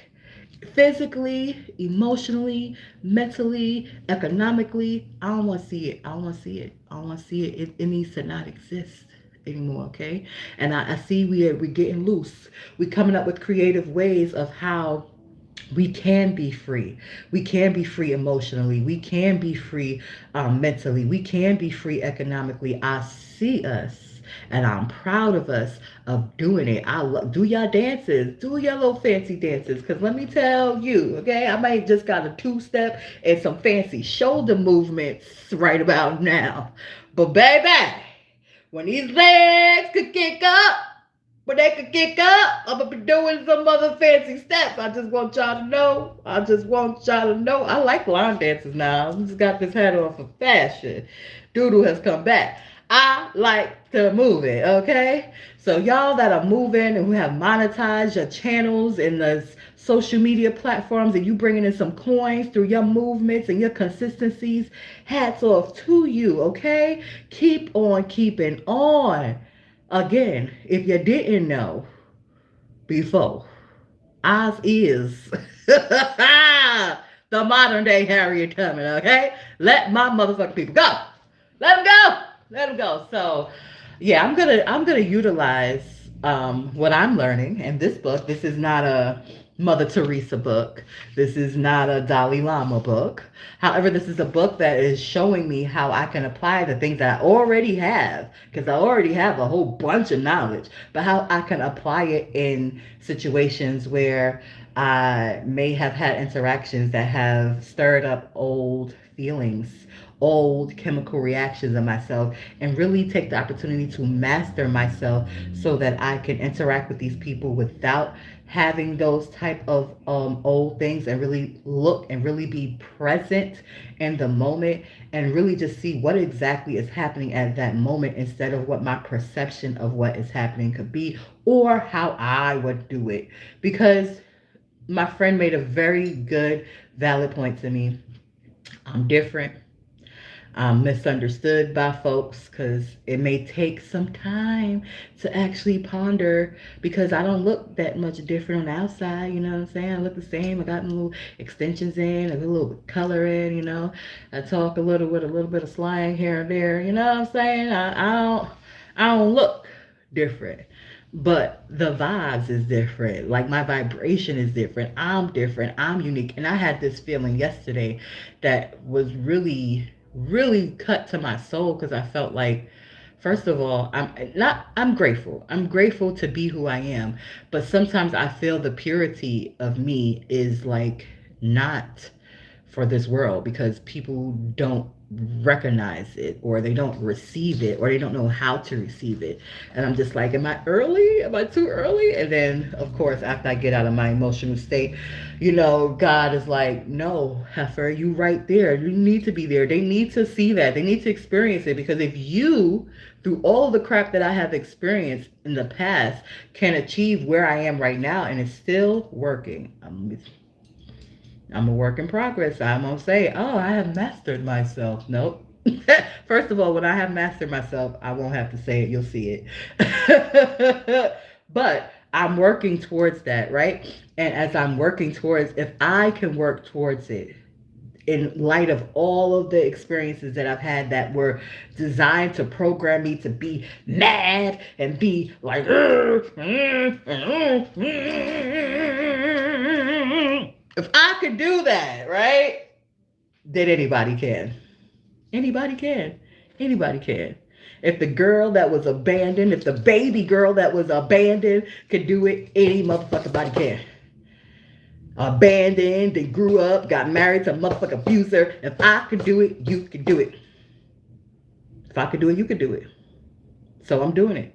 physically, emotionally, mentally, economically. I don't want to see it. I don't want to see it. I don't want to see it. It needs to not exist anymore, okay? And I see we're getting loose. We're coming up with creative ways of how we can be free. We can be free emotionally. We can be free mentally. We can be free economically. I see us, and I'm proud of us of doing it. Do y'all dances, do your little fancy dances, because let me tell you, okay, I might just got a two-step and some fancy shoulder movements right about now. But baby, when these legs could kick up, when they could kick up, I'm gonna be doing some other fancy steps. I just want y'all to know. I just want y'all to know. I like line dances now. I just got this hat on for fashion. Doodle has come back. I like to move it, okay? So y'all that are moving and who have monetized your channels and the social media platforms and you bringing in some coins through your movements and your consistencies, hats off to you, okay? Keep on keeping on. Again, if you didn't know before, Oz is the modern day Harriet Tubman, okay? Let my motherfucking people go. Let them go. Let them go. So, yeah, I'm gonna utilize what I'm learning in this book. This is not a Mother Teresa book. This is not a Dalai Lama book. However, this is a book that is showing me how I can apply the things that I already have, because I already have a whole bunch of knowledge, but how I can apply it in situations where I may have had interactions that have stirred up old feelings, old chemical reactions in myself, and really take the opportunity to master myself so that I can interact with these people without having those type of old things, and really look and really be present in the moment and really just see what exactly is happening at that moment instead of what my perception of what is happening could be or how I would do it. Because my friend made a very good valid point to me. I'm different. I'm misunderstood by folks because it may take some time to actually ponder, because I don't look that much different on the outside, you know what I'm saying? I look the same. I got little extensions in, a little color in, I talk a little with a little bit of slang here and there, you know what I'm saying? I don't look different. but the vibes is different. Like my vibration is different. I'm different. I'm unique. And I had this feeling yesterday that was really, really cut to my soul because I felt like, first of all, I'm grateful. I'm grateful to be who I am. But sometimes I feel the purity of me is like not for this world because people don't recognize it or they don't receive it or they don't know how to receive it. And I'm just like, am I early? Am I too early? And then, of course, after I get out of my emotional state, God is like, no, heifer, you right there. You need to be there. They need to see that. They need to experience it because if you, through all the crap that I have experienced in the past, can achieve where I am right now and it's still working. I'm a work in progress. I'm going to say, oh, I have mastered myself. Nope. First of all, when I have mastered myself, I won't have to say it. You'll see it. But I'm working towards that, right? And as I'm working towards, if I can work towards it, in light of all of the experiences that I've had that were designed to program me to be mad and be like, if I could do that, right? Then anybody can. Anybody can. Anybody can. If the girl that was abandoned, if the baby girl that was abandoned could do it, any motherfucking body can. Abandoned and grew up, got married to a motherfucking abuser. If I could do it, you could do it. If I could do it, you could do it. So I'm doing it.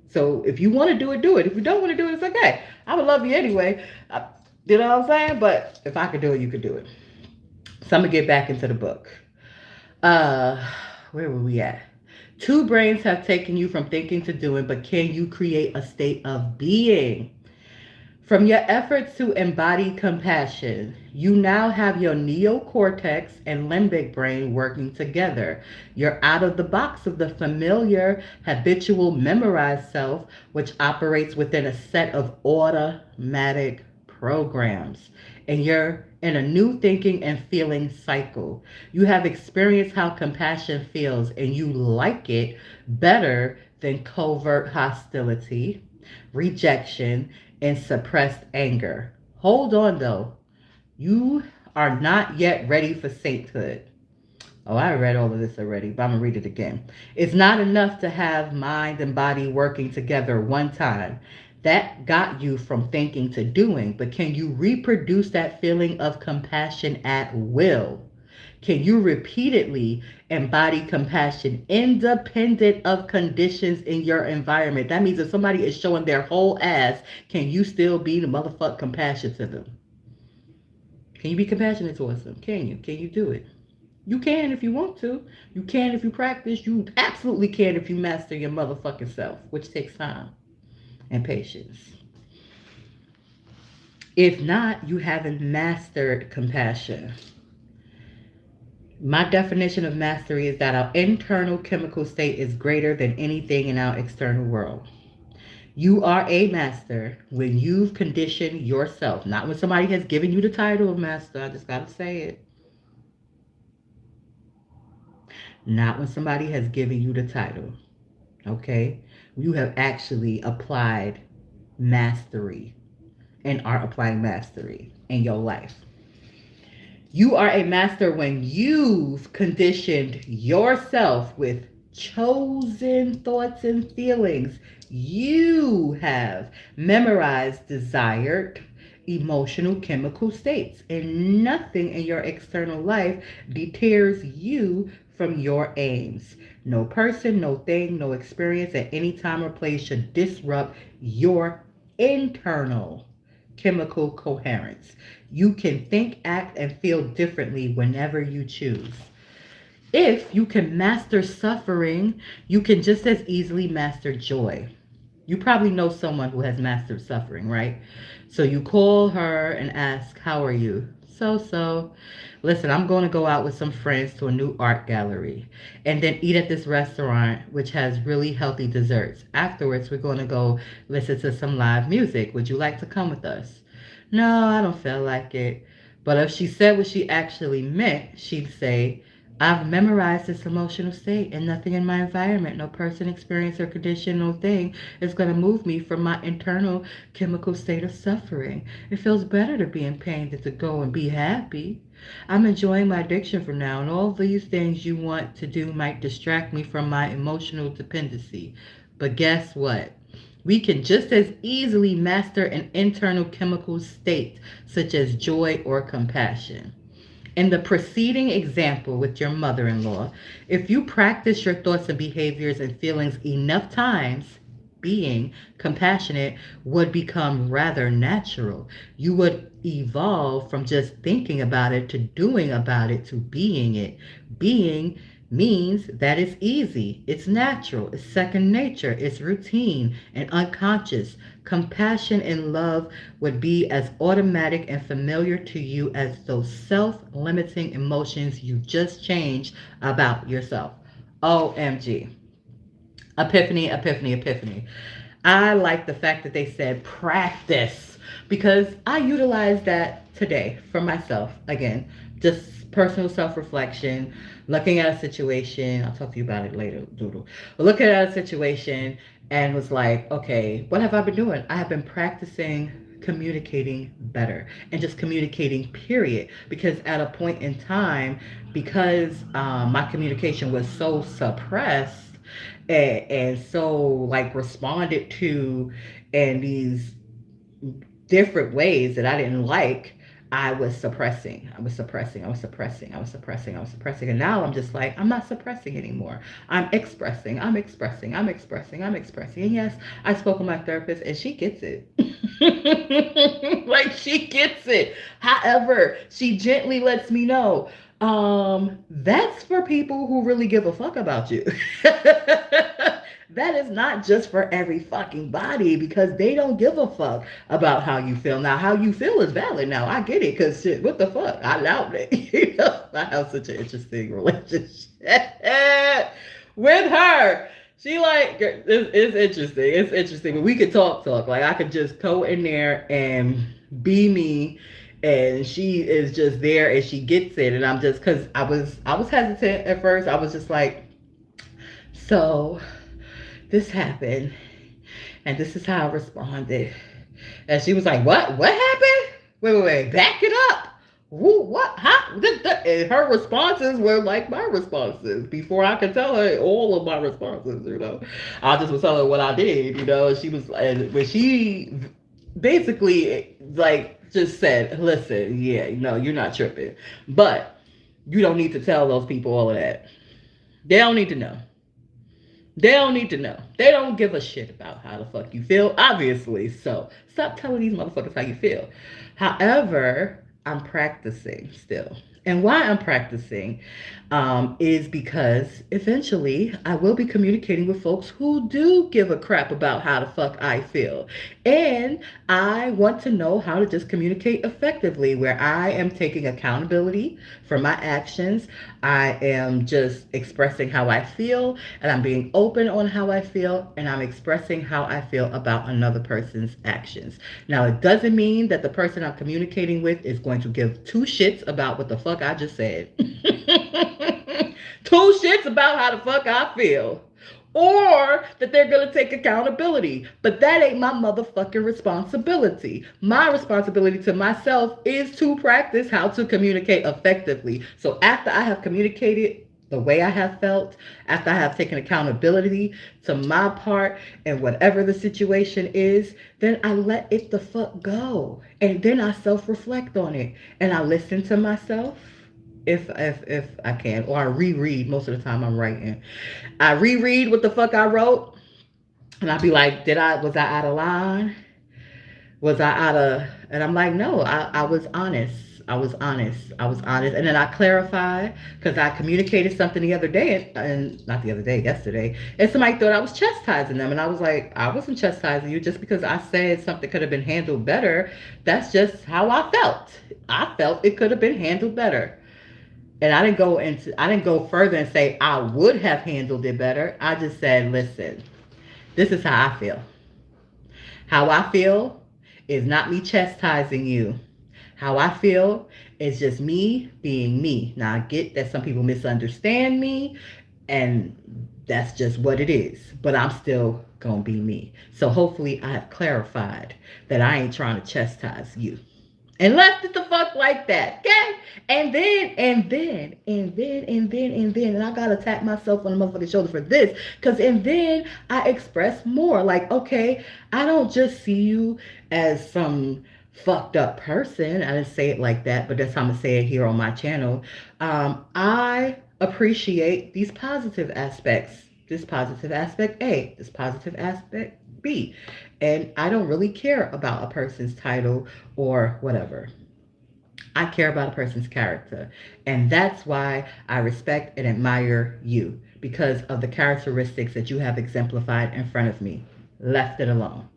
So if you want to do it, do it. If you don't want to do it, it's okay. I would love you anyway. You know what I'm saying? But if I could do it, you could do it. So I'm going to get back into the book. Where were we at? Two brains have taken you from thinking to doing, but can you create a state of being? From your efforts to embody compassion, you now have your neocortex and limbic brain working together. You're out of the box of the familiar, habitual, memorized self, which operates within a set of automatic programs. And you're in a new thinking and feeling cycle. You have experienced how compassion feels, and you like it better than covert hostility, rejection, and suppressed anger. Hold on though. You are not yet ready for sainthood. Oh, I read all of this already, but I'm going to read it again. It's not enough to have mind and body working together one time. That got you from thinking to doing, but can you reproduce that feeling of compassion at will? Can you repeatedly embody compassion independent of conditions in your environment? That means if somebody is showing their whole ass, can you still be the motherfucking compassion to them? Can you be compassionate towards them? Can you? Can you do it? You can if you want to. You can if you practice. You absolutely can if you master your motherfucking self, which takes time and patience. If not, you haven't mastered compassion. My definition of mastery is that our internal chemical state is greater than anything in our external world. You are a master when you've conditioned yourself, not when somebody has given you the title of master. I just got to say it. Not when somebody has given you the title. Okay? You have actually applied mastery and are applying mastery in your life. You are a master when you've conditioned yourself with chosen thoughts and feelings. You have memorized desired emotional chemical states, and nothing in your external life deters you from your aims. No person, no thing, no experience at any time or place should disrupt your internal chemical coherence. You can think, act, and feel differently whenever you choose. If you can master suffering, you can just as easily master joy. You probably know someone who has mastered suffering, right? So you call her and ask, how are you? So. Listen, I'm going to go out with some friends to a new art gallery and then eat at this restaurant, which has really healthy desserts. Afterwards, we're going to go listen to some live music. Would you like to come with us? No, I don't feel like it. But if she said what she actually meant, she'd say, I've memorized this emotional state, and nothing in my environment, no person, experience, or condition, no thing is going to move me from my internal chemical state of suffering. It feels better to be in pain than to go and be happy. I'm enjoying my addiction from now, and all these things you want to do might distract me from my emotional dependency. But guess what? We can just as easily master an internal chemical state, such as joy or compassion. In the preceding example with your mother in law, if you practice your thoughts and behaviors and feelings enough times, being compassionate would become rather natural. You would evolve from just thinking about it to doing about it to being it. Being means that it's easy, it's natural, it's second nature, it's routine and unconscious. Compassion and love would be as automatic and familiar to you as those self limiting emotions you just changed about yourself. OMG. Epiphany, epiphany, epiphany. I like the fact that they said practice because I utilize that today for myself. Again, just personal self reflection, looking at a situation. I'll talk to you about it later, Doodle. Looking at a situation and was like, okay, what have I been doing? I have been practicing communicating better and just communicating, period. Because at a point in time, because my communication was so suppressed, and so like responded to in these different ways that I didn't like, I was suppressing. I was suppressing. I was suppressing. I was suppressing. I was suppressing. And now I'm just like, I'm not suppressing anymore. I'm expressing. I'm expressing. I'm expressing. I'm expressing. And yes, I spoke with my therapist and she gets it. Like she gets it. However, she gently lets me know, that's for people who really give a fuck about you. That is not just for every fucking body because they don't give a fuck about how you feel. Now, how you feel is valid. Now, I get it because shit, what the fuck? I allowed it. You know, I have such an interesting relationship with her. She like, it's interesting. It's interesting. But we could talk. Like, I could just go in there and be me. And she is just there and she gets it. And I'm just, because I was hesitant at first. I was just like, so this happened and this is how I responded. And she was like, what happened? Wait, back it up. Who, what, how? And her responses were like my responses before I could tell her all of my responses, you know. I just was telling her what I did, you know. And she was, and when she basically like just said, listen, yeah, no, you're not tripping, but you don't need to tell those people all of that. They don't need to know. They don't need to know. They don't give a shit about how the fuck you feel, obviously. So stop telling these motherfuckers how you feel. However, I'm practicing still. And why I'm practicing is because eventually I will be communicating with folks who do give a crap about how the fuck I feel. And I want to know how to just communicate effectively where I am taking accountability for my actions. I am just expressing how I feel and I'm being open on how I feel and I'm expressing how I feel about another person's actions. Now, it doesn't mean that the person I'm communicating with is going to give two shits about what the fuck I just said. Two shits about how the fuck I feel. Or that they're going to take accountability. But that ain't my motherfucking responsibility. My responsibility to myself is to practice how to communicate effectively. So after I have communicated the way I have felt, after I have taken accountability to my part and whatever the situation is, then I let it the fuck go. And then I self-reflect on it. And I listen to myself. If I can, or I reread. Most of the time I'm writing. I reread what the fuck I wrote, and I'll be like, was I out of line? Was I out of? And I'm like, no, I was honest. I was honest. And then I clarify because I communicated something the other day, and not the other day, yesterday, and somebody thought I was chastising them, and I was like, I wasn't chastising you just because I said something could have been handled better. That's just how I felt. I felt it could have been handled better. And I didn't go further and say I would have handled it better. I just said, listen, this is how I feel. How I feel is not me chastising you. How I feel It's just me being me. Now I get that some people misunderstand me, and that's just what it is. But I'm still gonna be me. So hopefully I have clarified that I ain't trying to chastise you. And left it the fuck like that, okay? And I gotta tap myself on the motherfucking shoulder for this. And then I express more. Like, okay, I don't just see you as some fucked up person. I didn't say it like that, but that's how I'm gonna say it here on my channel. I appreciate these positive aspects. This positive aspect A, this positive aspect B. And I don't really care about a person's title or whatever. I care about a person's character. And that's why I respect and admire you, because of the characteristics that you have exemplified in front of me. Left it alone.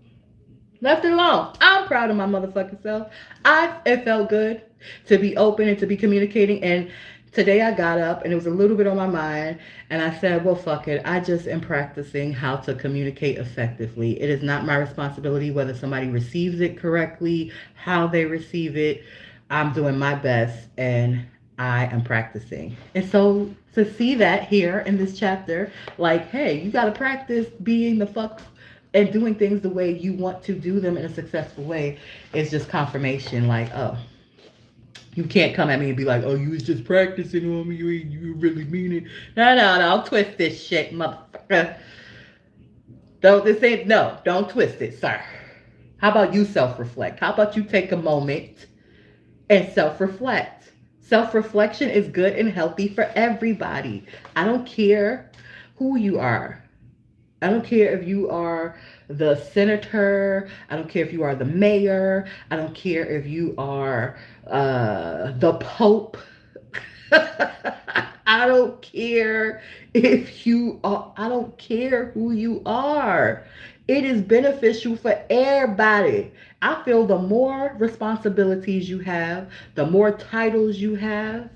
Left it alone. I'm proud of my motherfucking self. It felt good to be open and to be communicating. And today I got up and it was a little bit on my mind, and I said, well, fuck it. I just am practicing how to communicate effectively. It is not my responsibility whether somebody receives it correctly, how they receive it. I'm doing my best and I am practicing. And so to see that here in this chapter, like, hey, you got to practice being the fuck and doing things the way you want to do them in a successful way, is just confirmation. Like, oh, you can't come at me and be like, oh, you was just practicing on me. You really mean it. No, don't twist this shit, motherfucker. Don't twist it, sir. How about you self-reflect? How about you take a moment and self-reflect? Self-reflection is good and healthy for everybody. I don't care who you are. I don't care if you are the senator. I don't care if you are the mayor. I don't care if you are the Pope. I don't care if you are. I don't care who you are. It is beneficial for everybody. I feel the more responsibilities you have, the more titles you have,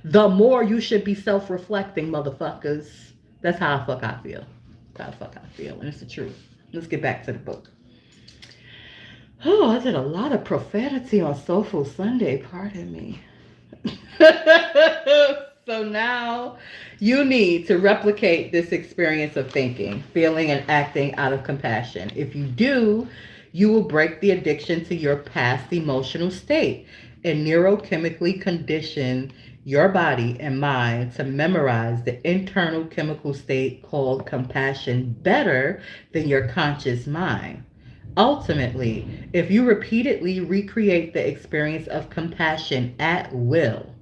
the more you should be self-reflecting, motherfuckers. That's how the fuck I feel. That's how the fuck I feel. And it's the truth. Let's get back to the book. Oh, I did a lot of profanity on Soulful Sunday. Pardon me. So now you need to replicate this experience of thinking, feeling, and acting out of compassion. If you do, you will break the addiction to your past emotional state and neurochemically condition your body and mind to memorize the internal chemical state called compassion better than your conscious mind. Ultimately, if you repeatedly recreate the experience of compassion at will,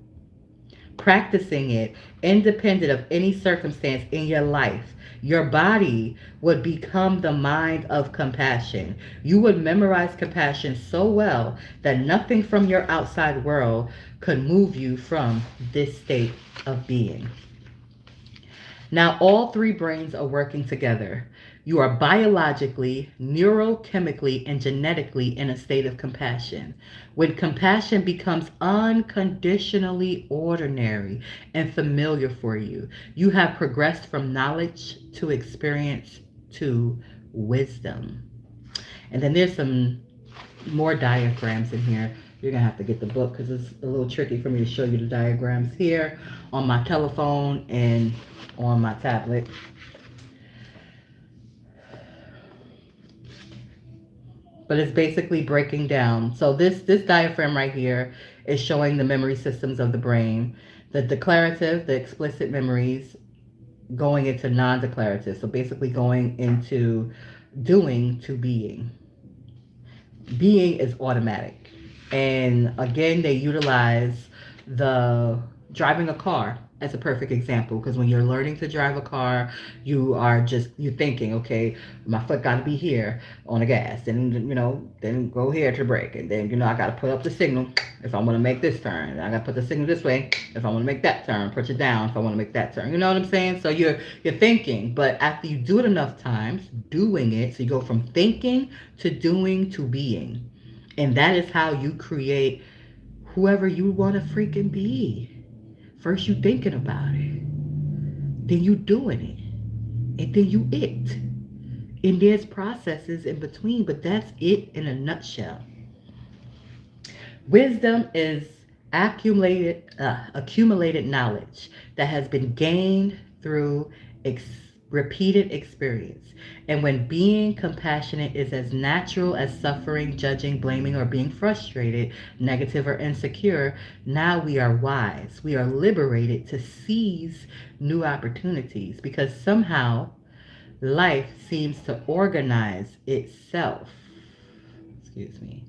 practicing it independent of any circumstance in your life, your body would become the mind of compassion. You would memorize compassion so well that nothing from your outside world could move you from this state of being. Now, all three brains are working together. You are biologically, neurochemically, and genetically in a state of compassion. When compassion becomes unconditionally ordinary and familiar for you, you have progressed from knowledge to experience to wisdom. And then there's some more diagrams in here. You're going to have to get the book because it's a little tricky for me to show you the diagrams here on my telephone and on my tablet. But it's basically breaking down. So this diagram right here is showing the memory systems of the brain. The declarative, the explicit memories, going into non-declarative. So basically going into doing to being. Being is automatic. And again, they utilize the driving a car as a perfect example, because when you're learning to drive a car, you're thinking, okay, my foot got to be here on the gas, and then go here to brake, and then I got to put up the signal if I want to make this turn. I got to put the signal this way if I want to make that turn. Put it down if I want to make that turn. You know what I'm saying? So you're thinking, but after you do it enough times, doing it, so you go from thinking to doing to being, and that is how you create whoever you want to freaking be. First you thinking about it, then you doing it, and then you it. And there's processes in between, but that's it in a nutshell. Wisdom is accumulated knowledge that has been gained through repeated experience. And when being compassionate is as natural as suffering, judging, blaming, or being frustrated, negative, or insecure, now we are wise. We are liberated to seize new opportunities because somehow life seems to organize itself. Excuse me.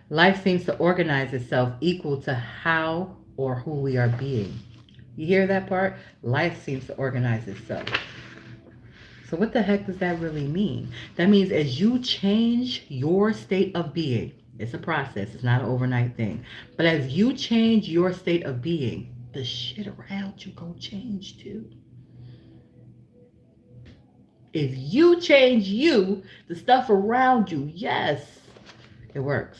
Life seems to organize itself equal to how or who we are being. You hear that part? Life seems to organize itself. So what the heck does that really mean? That means as you change your state of being, it's a process, it's not an overnight thing. But as you change your state of being, the shit around you gonna change too. If you change you, the stuff around you, yes, it works.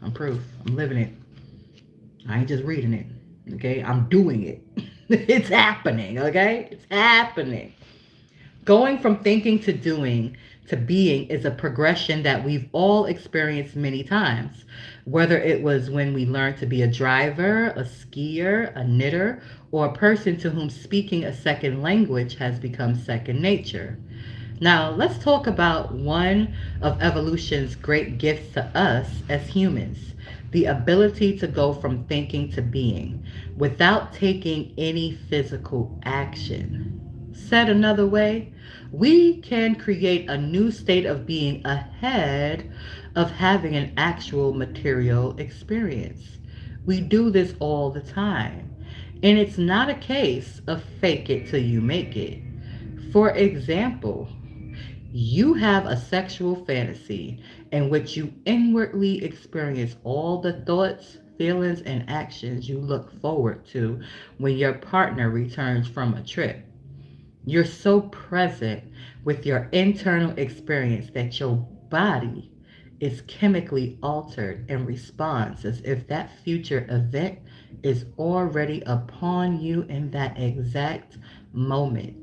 I'm proof. I'm living it. I ain't just reading it. Okay? I'm doing it. It's happening. Okay? It's happening. Going from thinking to doing to being is a progression that we've all experienced many times. Whether it was when we learned to be a driver, a skier, a knitter, or a person to whom speaking a second language has become second nature. Now, let's talk about one of evolution's great gifts to us as humans, the ability to go from thinking to being without taking any physical action. Said another way, we can create a new state of being ahead of having an actual material experience. We do this all the time, and it's not a case of fake it till you make it. For example, you have a sexual fantasy in which you inwardly experience all the thoughts, feelings, and actions you look forward to when your partner returns from a trip. You're so present with your internal experience that your body is chemically altered in response as if that future event is already upon you in that exact moment.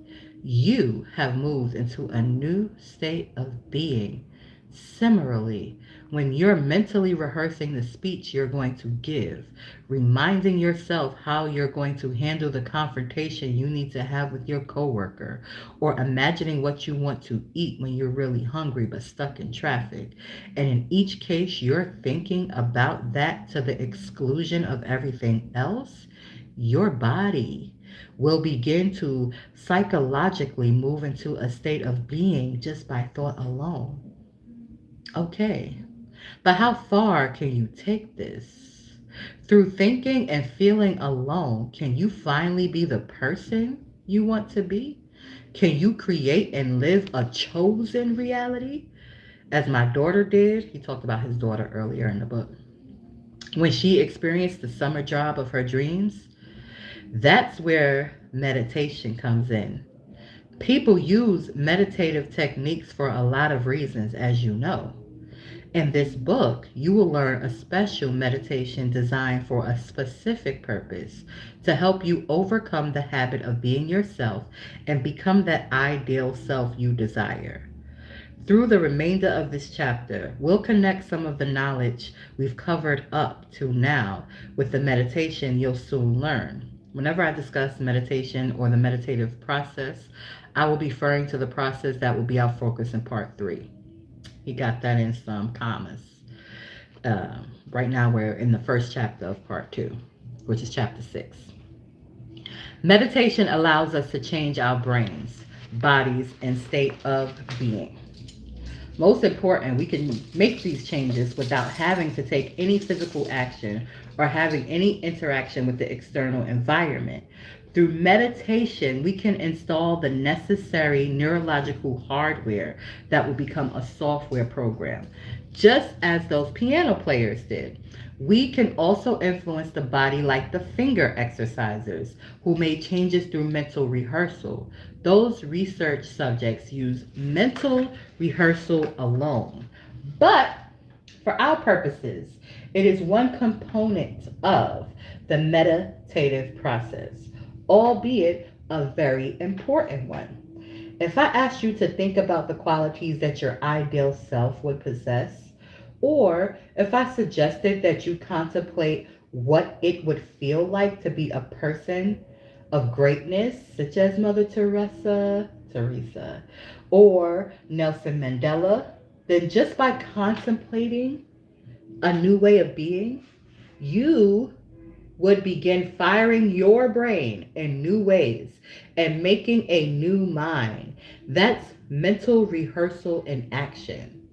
You have moved into a new state of being. Similarly, when you're mentally rehearsing the speech you're going to give, reminding yourself how you're going to handle the confrontation you need to have with your coworker, or imagining what you want to eat when you're really hungry but stuck in traffic. And in each case, you're thinking about that to the exclusion of everything else, your body will begin to psychologically move into a state of being just by thought alone. Okay, but how far can you take this? Through thinking and feeling alone, can you finally be the person you want to be? Can you create and live a chosen reality? As my daughter did, he talked about his daughter earlier in the book. When she experienced the summer job of her dreams, that's where meditation comes in. People use meditative techniques for a lot of reasons, as you know. In this book, you will learn a special meditation designed for a specific purpose to help you overcome the habit of being yourself and become that ideal self you desire. Through the remainder of this chapter, we'll connect some of the knowledge we've covered up to now with the meditation you'll soon learn. Whenever I discuss meditation or the meditative process, I will be referring to the process that will be our focus in part 3. He got that in some commas. Right now we're in the first chapter of part 2, which is chapter 6. Meditation allows us to change our brains, bodies, and state of being. Most important, we can make these changes without having to take any physical action or having any interaction with the external environment. Through meditation, we can install the necessary neurological hardware that will become a software program, just as those piano players did. We can also influence the body like the finger exercisers who made changes through mental rehearsal. Those research subjects use mental rehearsal alone. But for our purposes, it is one component of the meditative process, albeit a very important one. If I asked you to think about the qualities that your ideal self would possess, Or if I suggested that you contemplate what it would feel like to be a person of greatness, such as Mother Teresa, or Nelson Mandela, then just by contemplating a new way of being, you would begin firing your brain in new ways and making a new mind. That's mental rehearsal in action.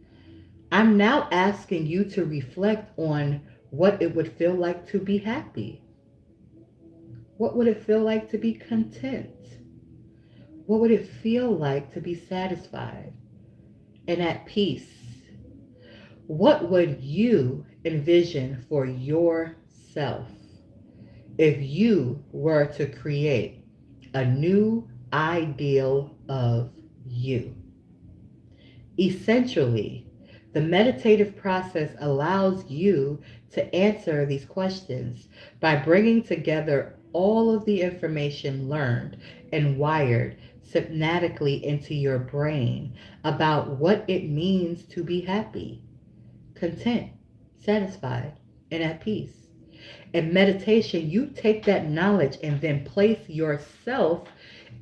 I'm now asking you to reflect on what it would feel like to be happy. What would it feel like to be content? What would it feel like to be satisfied and at peace? What would you envision for yourself if you were to create a new ideal of you? Essentially, the meditative process allows you to answer these questions by bringing together all of the information learned and wired synaptically into your brain about what it means to be happy, content, satisfied, and at peace. In meditation, you take that knowledge and then place yourself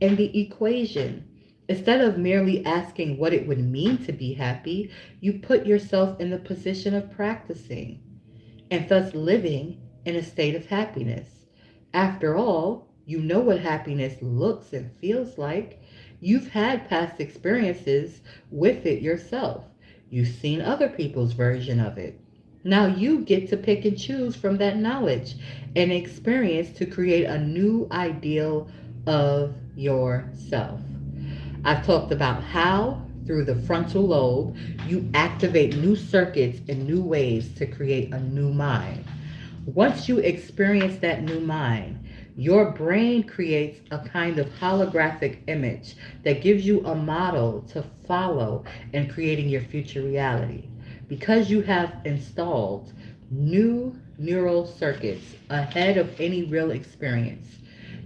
in the equation. Instead of merely asking what it would mean to be happy, you put yourself in the position of practicing and thus living in a state of happiness. After all, you know what happiness looks and feels like. You've had past experiences with it yourself. You've seen other people's version of it. Now you get to pick and choose from that knowledge and experience to create a new ideal of yourself. I've talked about how, through the frontal lobe, you activate new circuits in new ways to create a new mind. Once you experience that new mind, your brain creates a kind of holographic image that gives you a model to follow in creating your future reality. Because you have installed new neural circuits ahead of any real experience,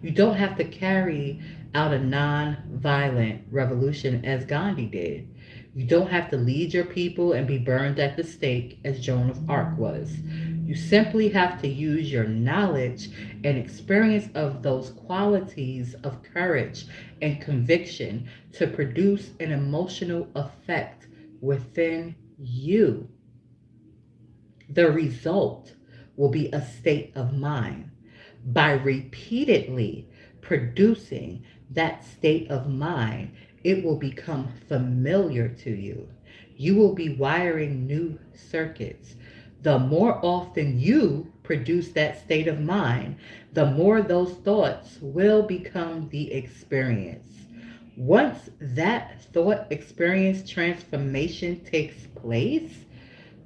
you don't have to carry out a non-violent revolution as Gandhi did. You don't have to lead your people and be burned at the stake as Joan of Arc was. You simply have to use your knowledge and experience of those qualities of courage and conviction to produce an emotional effect within you. The result will be a state of mind. By repeatedly producing that state of mind, it will become familiar to you. You will be wiring new circuits. The more often you produce that state of mind, the more those thoughts will become the experience. Once that thought experience transformation takes place,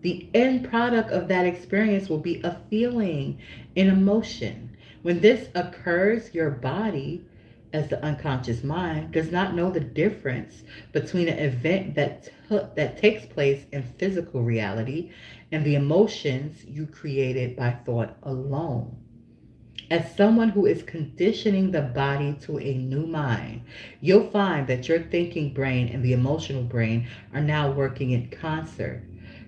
the end product of that experience will be a feeling, an emotion. When this occurs, your body, as the unconscious mind, does not know the difference between an event that takes place in physical reality and the emotions you created by thought alone. As someone who is conditioning the body to a new mind, you'll find that your thinking brain and the emotional brain are now working in concert.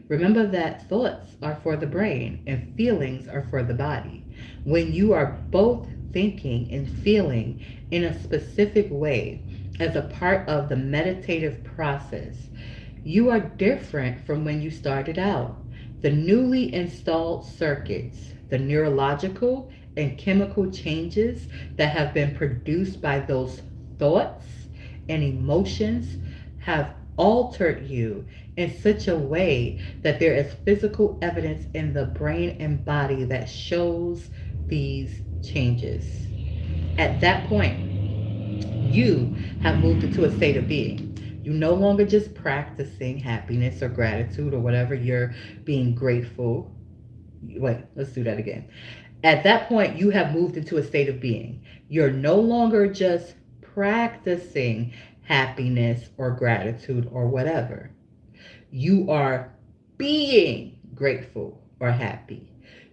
Remember that thoughts are for the brain and feelings are for the body. When you are both thinking and feeling in a specific way as a part of the meditative process, you are different from when you started out. The newly installed circuits, the neurological and chemical changes that have been produced by those thoughts and emotions have altered you in such a way that there is physical evidence in the brain and body that shows these changes. At that point, you have moved into a state of being. You're no longer just practicing happiness or gratitude or whatever you're being grateful. Wait, let's do that again. At that point, you have moved into a state of being. You're no longer just practicing happiness or gratitude or whatever. You are being grateful or happy.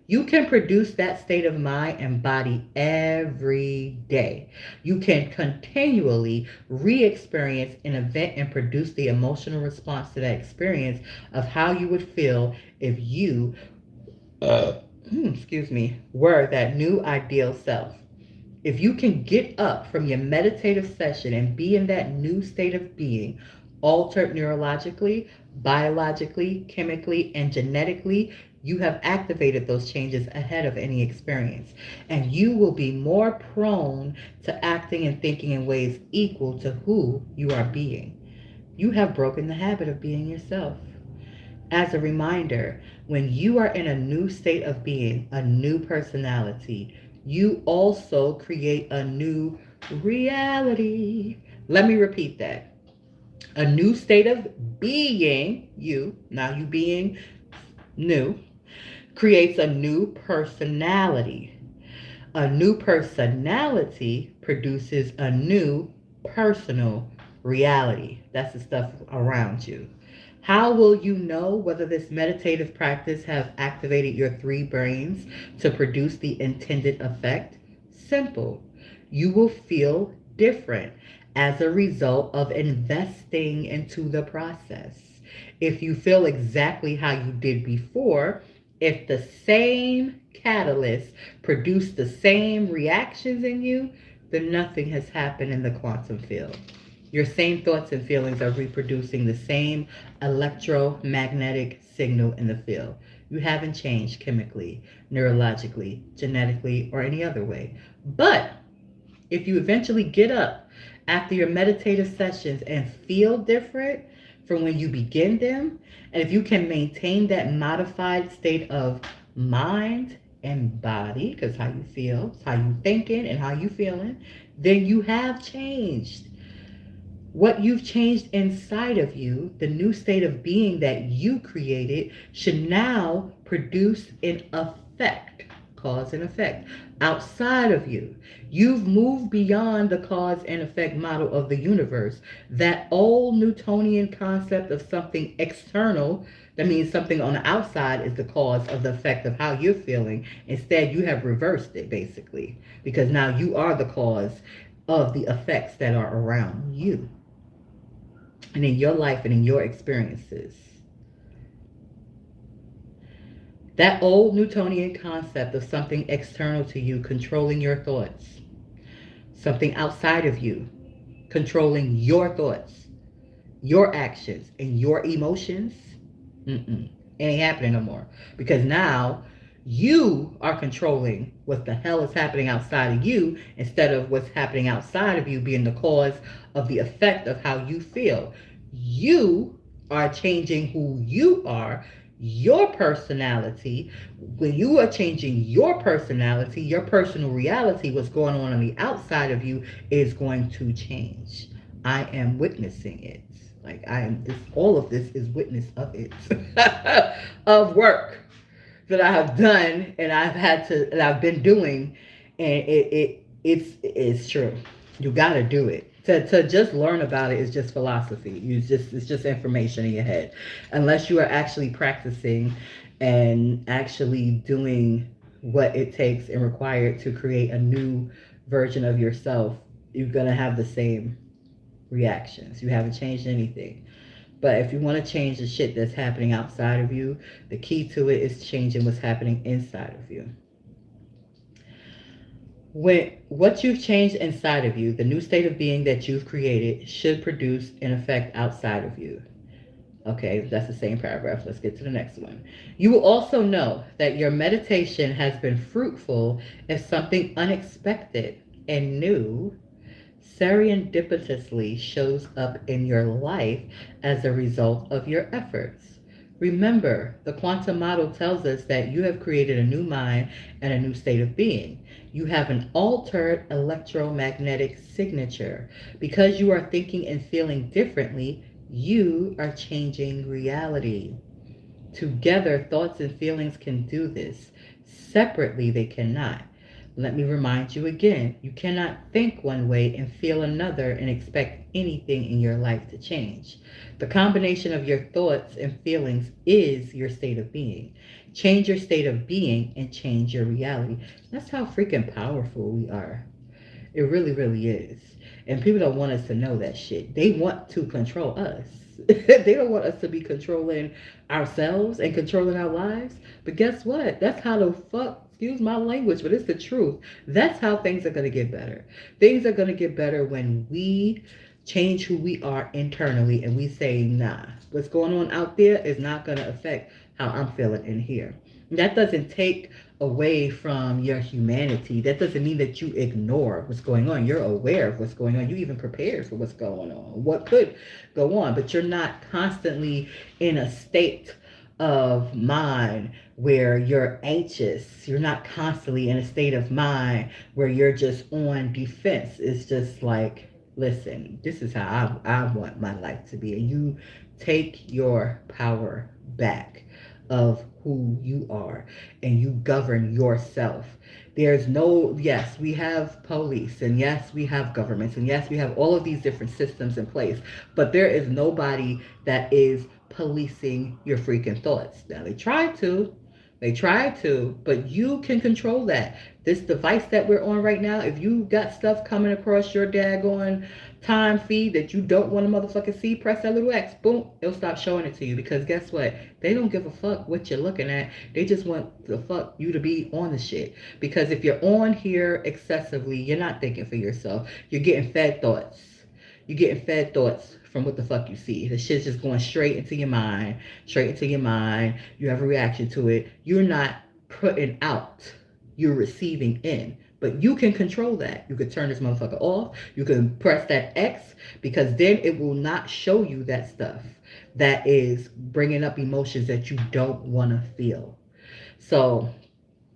You can produce that state of mind and body every day. You can continually re experience an event and produce the emotional response to that experience of how you would feel if you, excuse me, were that new ideal self. If you can get up from your meditative session and be in that new state of being, altered neurologically, biologically, chemically, and genetically, you have activated those changes ahead of any experience. And you will be more prone to acting and thinking in ways equal to who you are being. You have broken the habit of being yourself. As a reminder, when you are in a new state of being, a new personality, you also create a new reality. Let me repeat that. A new state of being, you, now you being new, creates a new personality. A new personality produces a new personal reality. That's the stuff around you. How will you know whether this meditative practice have activated your three brains to produce the intended effect? Simple. You will feel different as a result of investing into the process. If you feel exactly how you did before, if the same catalyst produced the same reactions in you, then nothing has happened in the quantum field. Your same thoughts and feelings are reproducing the same electromagnetic signal in the field. You haven't changed chemically, neurologically, genetically, or any other way. But if you eventually get up after your meditative sessions and feel different from when you begin them, and if you can maintain that modified state of mind and body, because how you feel, it's how you thinking and how you feeling, then you have changed. What you've changed inside of you, the new state of being that you created, should now produce an effect, cause and effect, outside of you. You've moved beyond the cause and effect model of the universe. That old Newtonian concept of something external, that means something on the outside, is the cause of the effect of how you're feeling. Instead, you have reversed it, basically, because now you are the cause of the effects that are around you and in your life and in your experiences. That old Newtonian concept of something external to you controlling your thoughts, something outside of you controlling your thoughts, your actions, and your emotions, it ain't happening no more. Because now you are controlling what the hell is happening outside of you instead of what's happening outside of you being the cause of the effect of how you feel. You are changing who you are, your personality. When you are changing your personality, your personal reality, what's going on the outside of you is going to change. I am witnessing it. Like I am this, all of this is witness of it, of work that I have done and I've been doing, and it's true. You got to do it. To just learn about it is just philosophy. It's just information in your head, unless you are actually practicing and actually doing what it takes and required to create a new version of yourself. You're gonna have the same reactions. You haven't changed anything. But if you want to change the shit that's happening outside of you, the key to it is changing what's happening inside of you. When what you've changed inside of you, the new state of being that you've created, should produce an effect outside of you. Okay, that's the same paragraph. Let's get to the next one. You will also know that your meditation has been fruitful if something unexpected and new serendipitously shows up in your life as a result of your efforts. Remember, the quantum model tells us that you have created a new mind and a new state of being. You have an altered electromagnetic signature. Because you are thinking and feeling differently, you are changing reality. Together, thoughts and feelings can do this. Separately, they cannot. Let me remind you again, you cannot think one way and feel another and expect anything in your life to change. The combination of your thoughts and feelings is your state of being. Change your state of being and change your reality. That's how freaking powerful we are. It really, really is. And people don't want us to know that shit. They want to control us. They don't want us to be controlling ourselves and controlling our lives. But guess what? That's how the fuck, excuse my language, but it's the truth. That's how things are going to get better. Things are going to get better when we change who we are internally and we say, nah, what's going on out there is not going to affect how I'm feeling in here. That doesn't take away from your humanity. That doesn't mean that you ignore what's going on. You're aware of what's going on. You even prepared for what's going on, what could go on, but you're not constantly in a state of mind where you're anxious. You're not constantly in a state of mind where you're just on defense. It's just like, listen, this is how I want my life to be. And you take your power back of who you are and you govern yourself. There's no, yes, we have police and yes, we have governments and yes, we have all of these different systems in place, but there is nobody that is policing your freaking thoughts. Now they try to, but you can control that. This device that we're on right now, if you got stuff coming across your daggone time feed that you don't want to motherfucking see, press that little X, boom, it'll stop showing it to you. Because guess what? They don't give a fuck what you're looking at. They just want the fuck you to be on the shit. Because if you're on here excessively, you're not thinking for yourself. You're getting fed thoughts. You're getting fed thoughts from what the fuck you see. The shit's just going straight into your mind, straight into your mind. You have a reaction to it. You're not putting out. You're receiving in. But you can control that. You can turn this motherfucker off. You can press that X, because then it will not show you that stuff that is bringing up emotions that you don't want to feel. So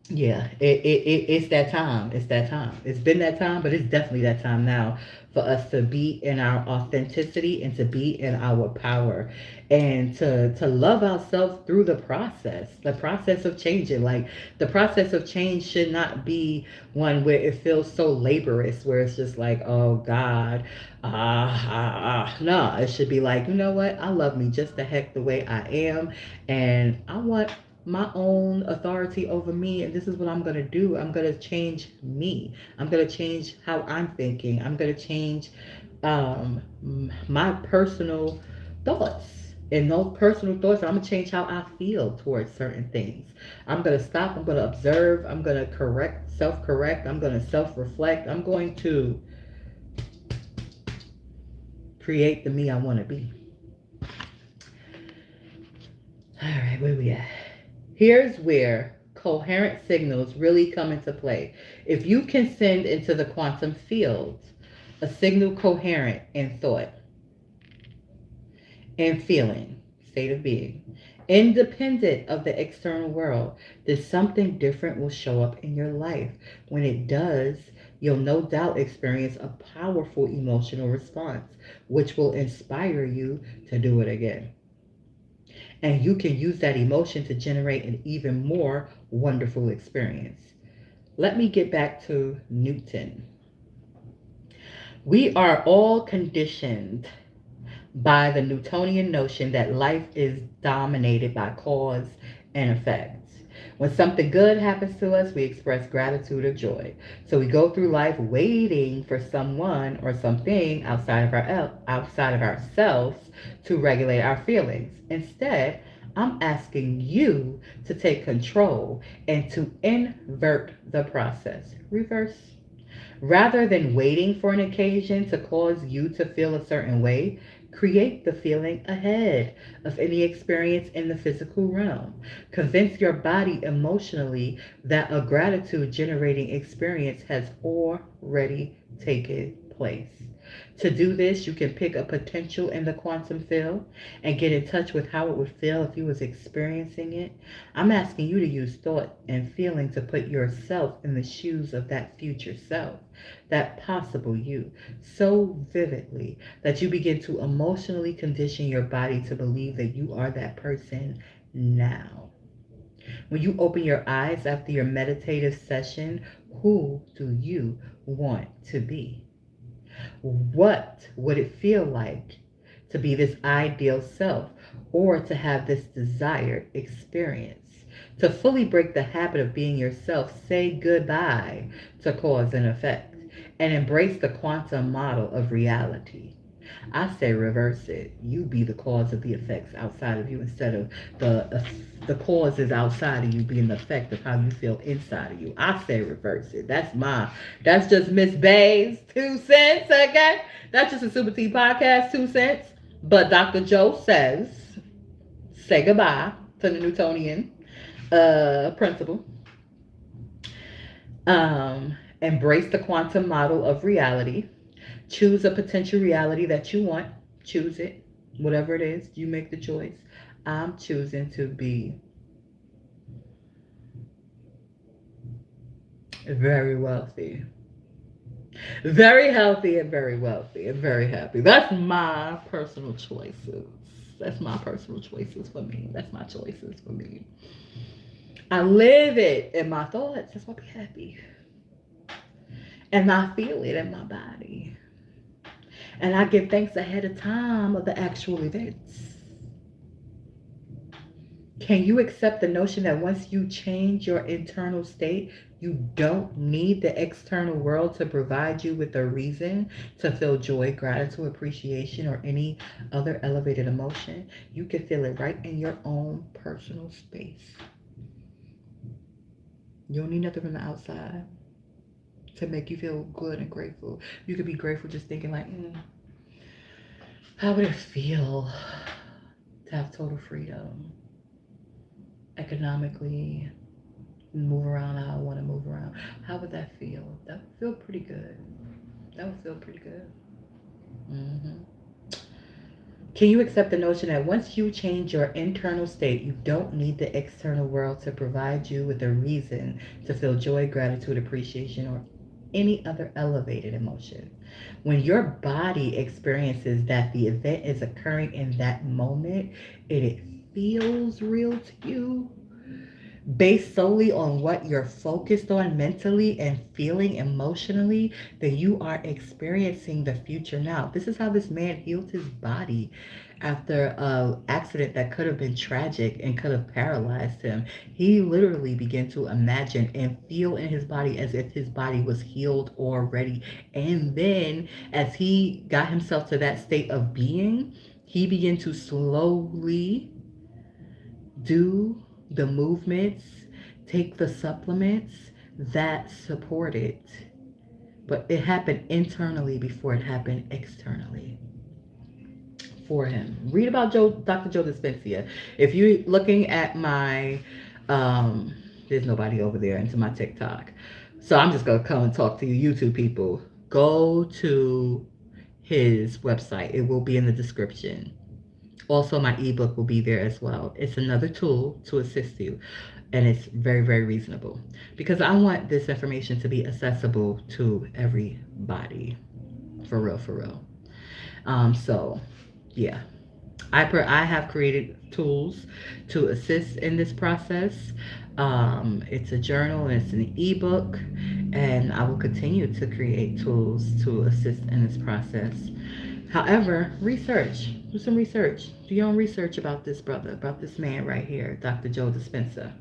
yeah, it's that time. It's that time. It's been that time, but it's definitely that time now for us to be in our authenticity and to be in our power and to love ourselves through the process of changing. Like, the process of change should not be one where it feels so laborious, where it's just like, oh God, no, it should be like, you know what? I love me just the heck the way I am, and I want my own authority over me, and this is what I'm going to do. I'm going to change me. I'm going to change how I'm thinking. I'm going to change my personal thoughts. And those personal thoughts, I'm going to change how I feel towards certain things. I'm going to stop. I'm going to observe. I'm going to self-correct. I'm going to self-reflect. I'm going to create the me I want to be. All right, where we at? Here's where coherent signals really come into play. If you can send into the quantum field a signal coherent in thought and feeling, state of being, independent of the external world, then something different will show up in your life. When it does, you'll no doubt experience a powerful emotional response, which will inspire you to do it again. And you can use that emotion to generate an even more wonderful experience. Let me get back to Newton. We are all conditioned by the Newtonian notion that life is dominated by cause and effect. When something good happens to us, we express gratitude or joy. So we go through life waiting for someone or something outside of ourselves to regulate our feelings. Instead, I'm asking you to take control and to invert the process. Reverse. Rather than waiting for an occasion to cause you to feel a certain way, create the feeling ahead of any experience in the physical realm. Convince your body emotionally that a gratitude generating experience has already taken place. To do this, you can pick a potential in the quantum field and get in touch with how it would feel if you was experiencing it. I'm asking you to use thought and feeling to put yourself in the shoes of that future self, that possible you, so vividly that you begin to emotionally condition your body to believe that you are that person now. When you open your eyes after your meditative session, Who do you want to be? What would it feel like to be this ideal self or to have this desired experience? To fully break the habit of being yourself, say goodbye to cause and effect and embrace the quantum model of reality. I say reverse it. You be the cause of the effects outside of you instead of the cause is outside of you being the effect of how you feel inside of you. I say reverse it. That's just Miss Bay's 2 cents, okay? That's just a Super Tea podcast, 2 cents. But Dr. Joe says, say goodbye to the Newtonian principle. Embrace the quantum model of reality. Choose a potential reality that you want. Choose it. Whatever it is, you make the choice. I'm choosing to be very wealthy, very healthy, and very wealthy, and very happy. That's my personal choices. That's my personal choices for me. That's my choices for me. I live it in my thoughts. That's why I be happy. And I feel it in my body. And I give thanks ahead of time of the actual events. Can you accept the notion that once you change your internal state, you don't need the external world to provide you with a reason to feel joy, gratitude, appreciation, or any other elevated emotion? You can feel it right in your own personal space. You don't need nothing from the outside to make you feel good and grateful. You could be grateful just thinking like, how would it feel to have total freedom economically, move around how I want to move around? How would that feel? That would feel pretty good. That would feel pretty good. Can you accept the notion that once you change your internal state, you don't need the external world to provide you with a reason to feel joy, gratitude, appreciation, or any other elevated emotion? When your body experiences that the event is occurring in that moment and it feels real to you, based solely on what you're focused on mentally and feeling emotionally, then you are experiencing the future now. This is how this man healed his body after an accident that could have been tragic and could have paralyzed him. He literally began to imagine and feel in his body as if his body was healed already. And then as he got himself to that state of being, he began to slowly do the movements, take the supplements that support it. But it happened internally before it happened externally for him. Read about Dr. Joe Dispenza. If you're looking at my, there's nobody over there into my TikTok. So I'm just going to come and talk to you YouTube people. Go to his website. It will be in the description. Also, my ebook will be there as well. It's another tool to assist you, and it's very, very reasonable because I want this information to be accessible to everybody, for real, for real. So, yeah, I have created tools to assist in this process. It's a journal and it's an ebook, and I will continue to create tools to assist in this process. However, research. Do some research. Do your own research about this brother, about this man right here, Dr. Joe Dispenza.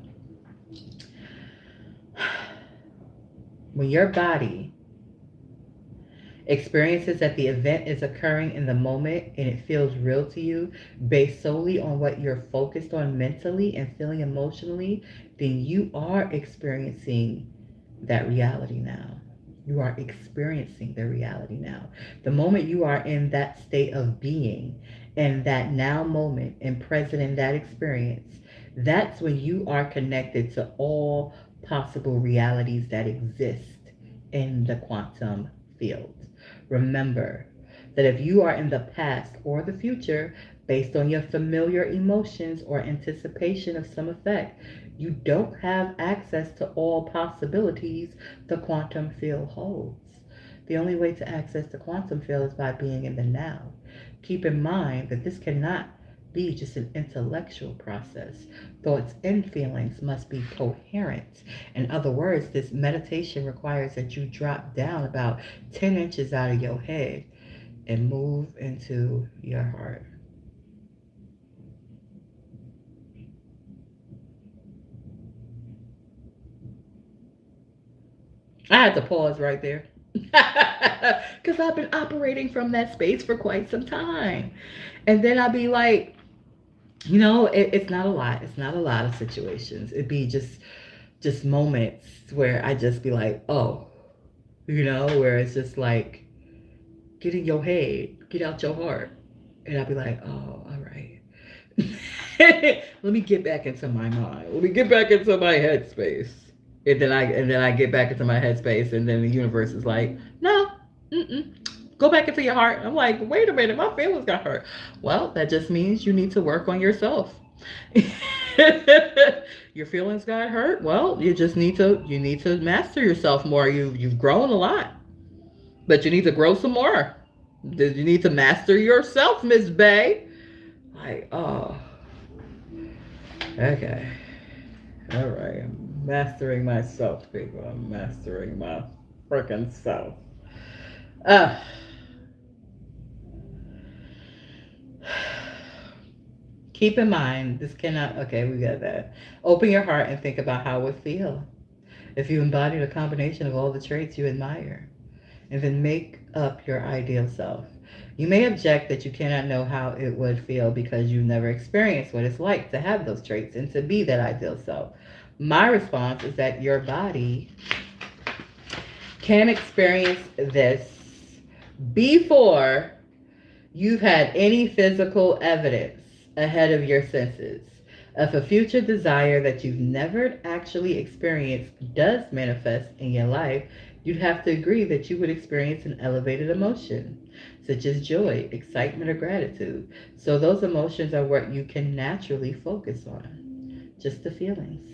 When your body experiences that the event is occurring in the moment and it feels real to you based solely on what you're focused on mentally and feeling emotionally, then you are experiencing that reality now. You are experiencing the reality now. The moment you are in that state of being, in that now moment and present in that experience, that's when you are connected to all possible realities that exist in the quantum field. Remember that if you are in the past or the future, based on your familiar emotions or anticipation of some effect, you don't have access to all possibilities the quantum field holds. The only way to access the quantum field is by being in the now. Keep in mind that this cannot be just an intellectual process. Thoughts and feelings must be coherent. In other words, this meditation requires that you drop down about 10 inches out of your head and move into your heart. I had to pause right there. Because I've been operating from that space for quite some time. And then I'll be like, it's not a lot. It's not a lot of situations. It'd be just moments where I just be like, oh, where it's just like, get in your head, get out your heart. And I'll be like, oh, all right. Let me get back into my mind. Let me get back into my headspace. And then I get back into my headspace, and then the universe is like, no, go back into your heart. I'm like, wait a minute, my feelings got hurt. Well, that just means you need to work on yourself. Your feelings got hurt. Well, you need to master yourself more. You've grown a lot, but you need to grow some more. You need to master yourself, Miss Bay. Like, oh, okay. All right. I'm mastering myself, people. I'm mastering my freaking self. Uh, Keep in mind, this cannot, okay, we got that. Open your heart and think about how it would feel if you embodied a combination of all the traits you admire, and then make up your ideal self. You may object that you cannot know how it would feel because you've never experienced what it's like to have those traits and to be that ideal self. My response is that your body can experience this before you've had any physical evidence ahead of your senses. If a future desire that you've never actually experienced does manifest in your life, you'd have to agree that you would experience an elevated emotion, such as joy, excitement, or gratitude. So those emotions are what you can naturally focus on, just the feelings.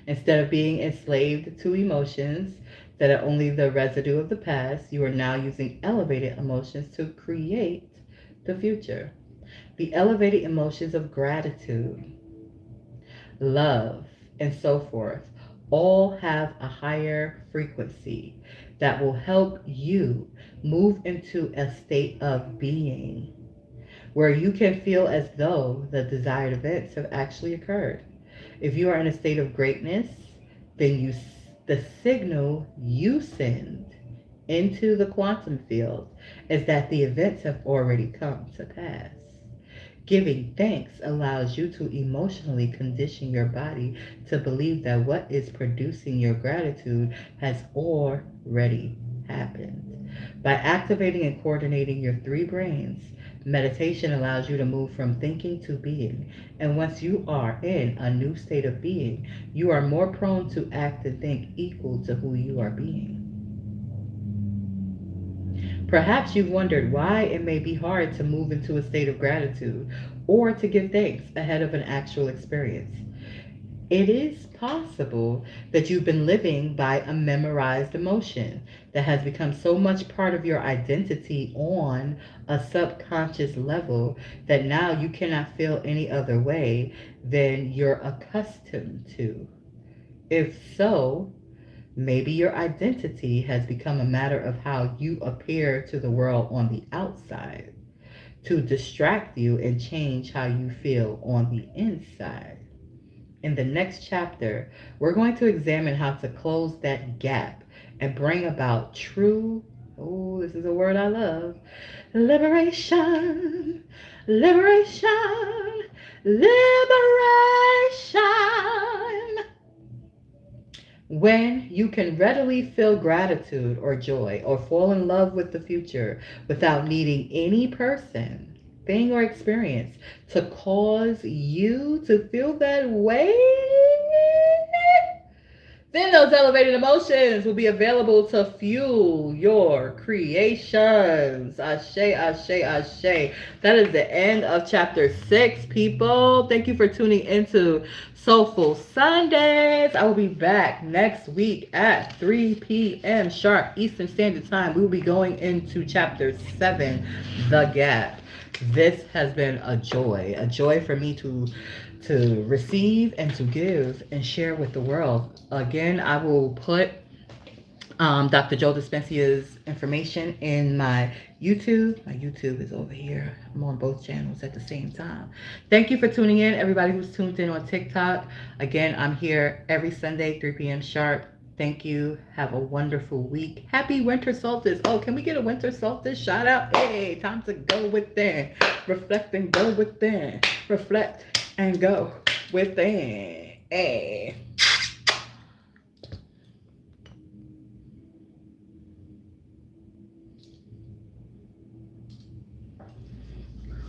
Instead of being enslaved to emotions that are only the residue of the past, you are now using elevated emotions to create the future. The elevated emotions of gratitude, love, and so forth all have a higher frequency that will help you move into a state of being where you can feel as though the desired events have actually occurred. If you are in a state of greatness, then the signal you send into the quantum field is that the events have already come to pass. Giving thanks allows you to emotionally condition your body to believe that what is producing your gratitude has already happened. By activating and coordinating your three brains, meditation allows you to move from thinking to being. And once you are in a new state of being, you are more prone to act and think equal to who you are being. Perhaps you've wondered why it may be hard to move into a state of gratitude or to give thanks ahead of an actual experience. It is possible that you've been living by a memorized emotion that has become so much part of your identity on a subconscious level that now you cannot feel any other way than you're accustomed to. If so, maybe your identity has become a matter of how you appear to the world on the outside to distract you and change how you feel on the inside. In the next chapter, we're going to examine how to close that gap and bring about true, oh, this is a word I love, liberation, liberation, liberation. When you can readily feel gratitude or joy or fall in love with the future without needing any person, thing, or experience to cause you to feel that way, Then those elevated emotions will be available to fuel your creations. Ashe, ashe, ashe. That is the end of chapter 6, people. Thank you for tuning into Soulful Sundays. I will be back next week at 3 p.m. sharp Eastern Standard Time. We will be going into chapter 7, The Gap. This has been a joy for me to receive and to give and share with the world. Again, I will put Dr. Joe Dispenza's information in my YouTube. My YouTube is over here. I'm on both channels at the same time. Thank you for tuning in, everybody who's tuned in on TikTok. Again, I'm here every Sunday, 3 p.m. sharp. Thank you. Have a wonderful week. Happy winter solstice. Oh, can we get a winter solstice shout out? Hey, time to go within. Reflect and go within. Reflect and go within. Hey.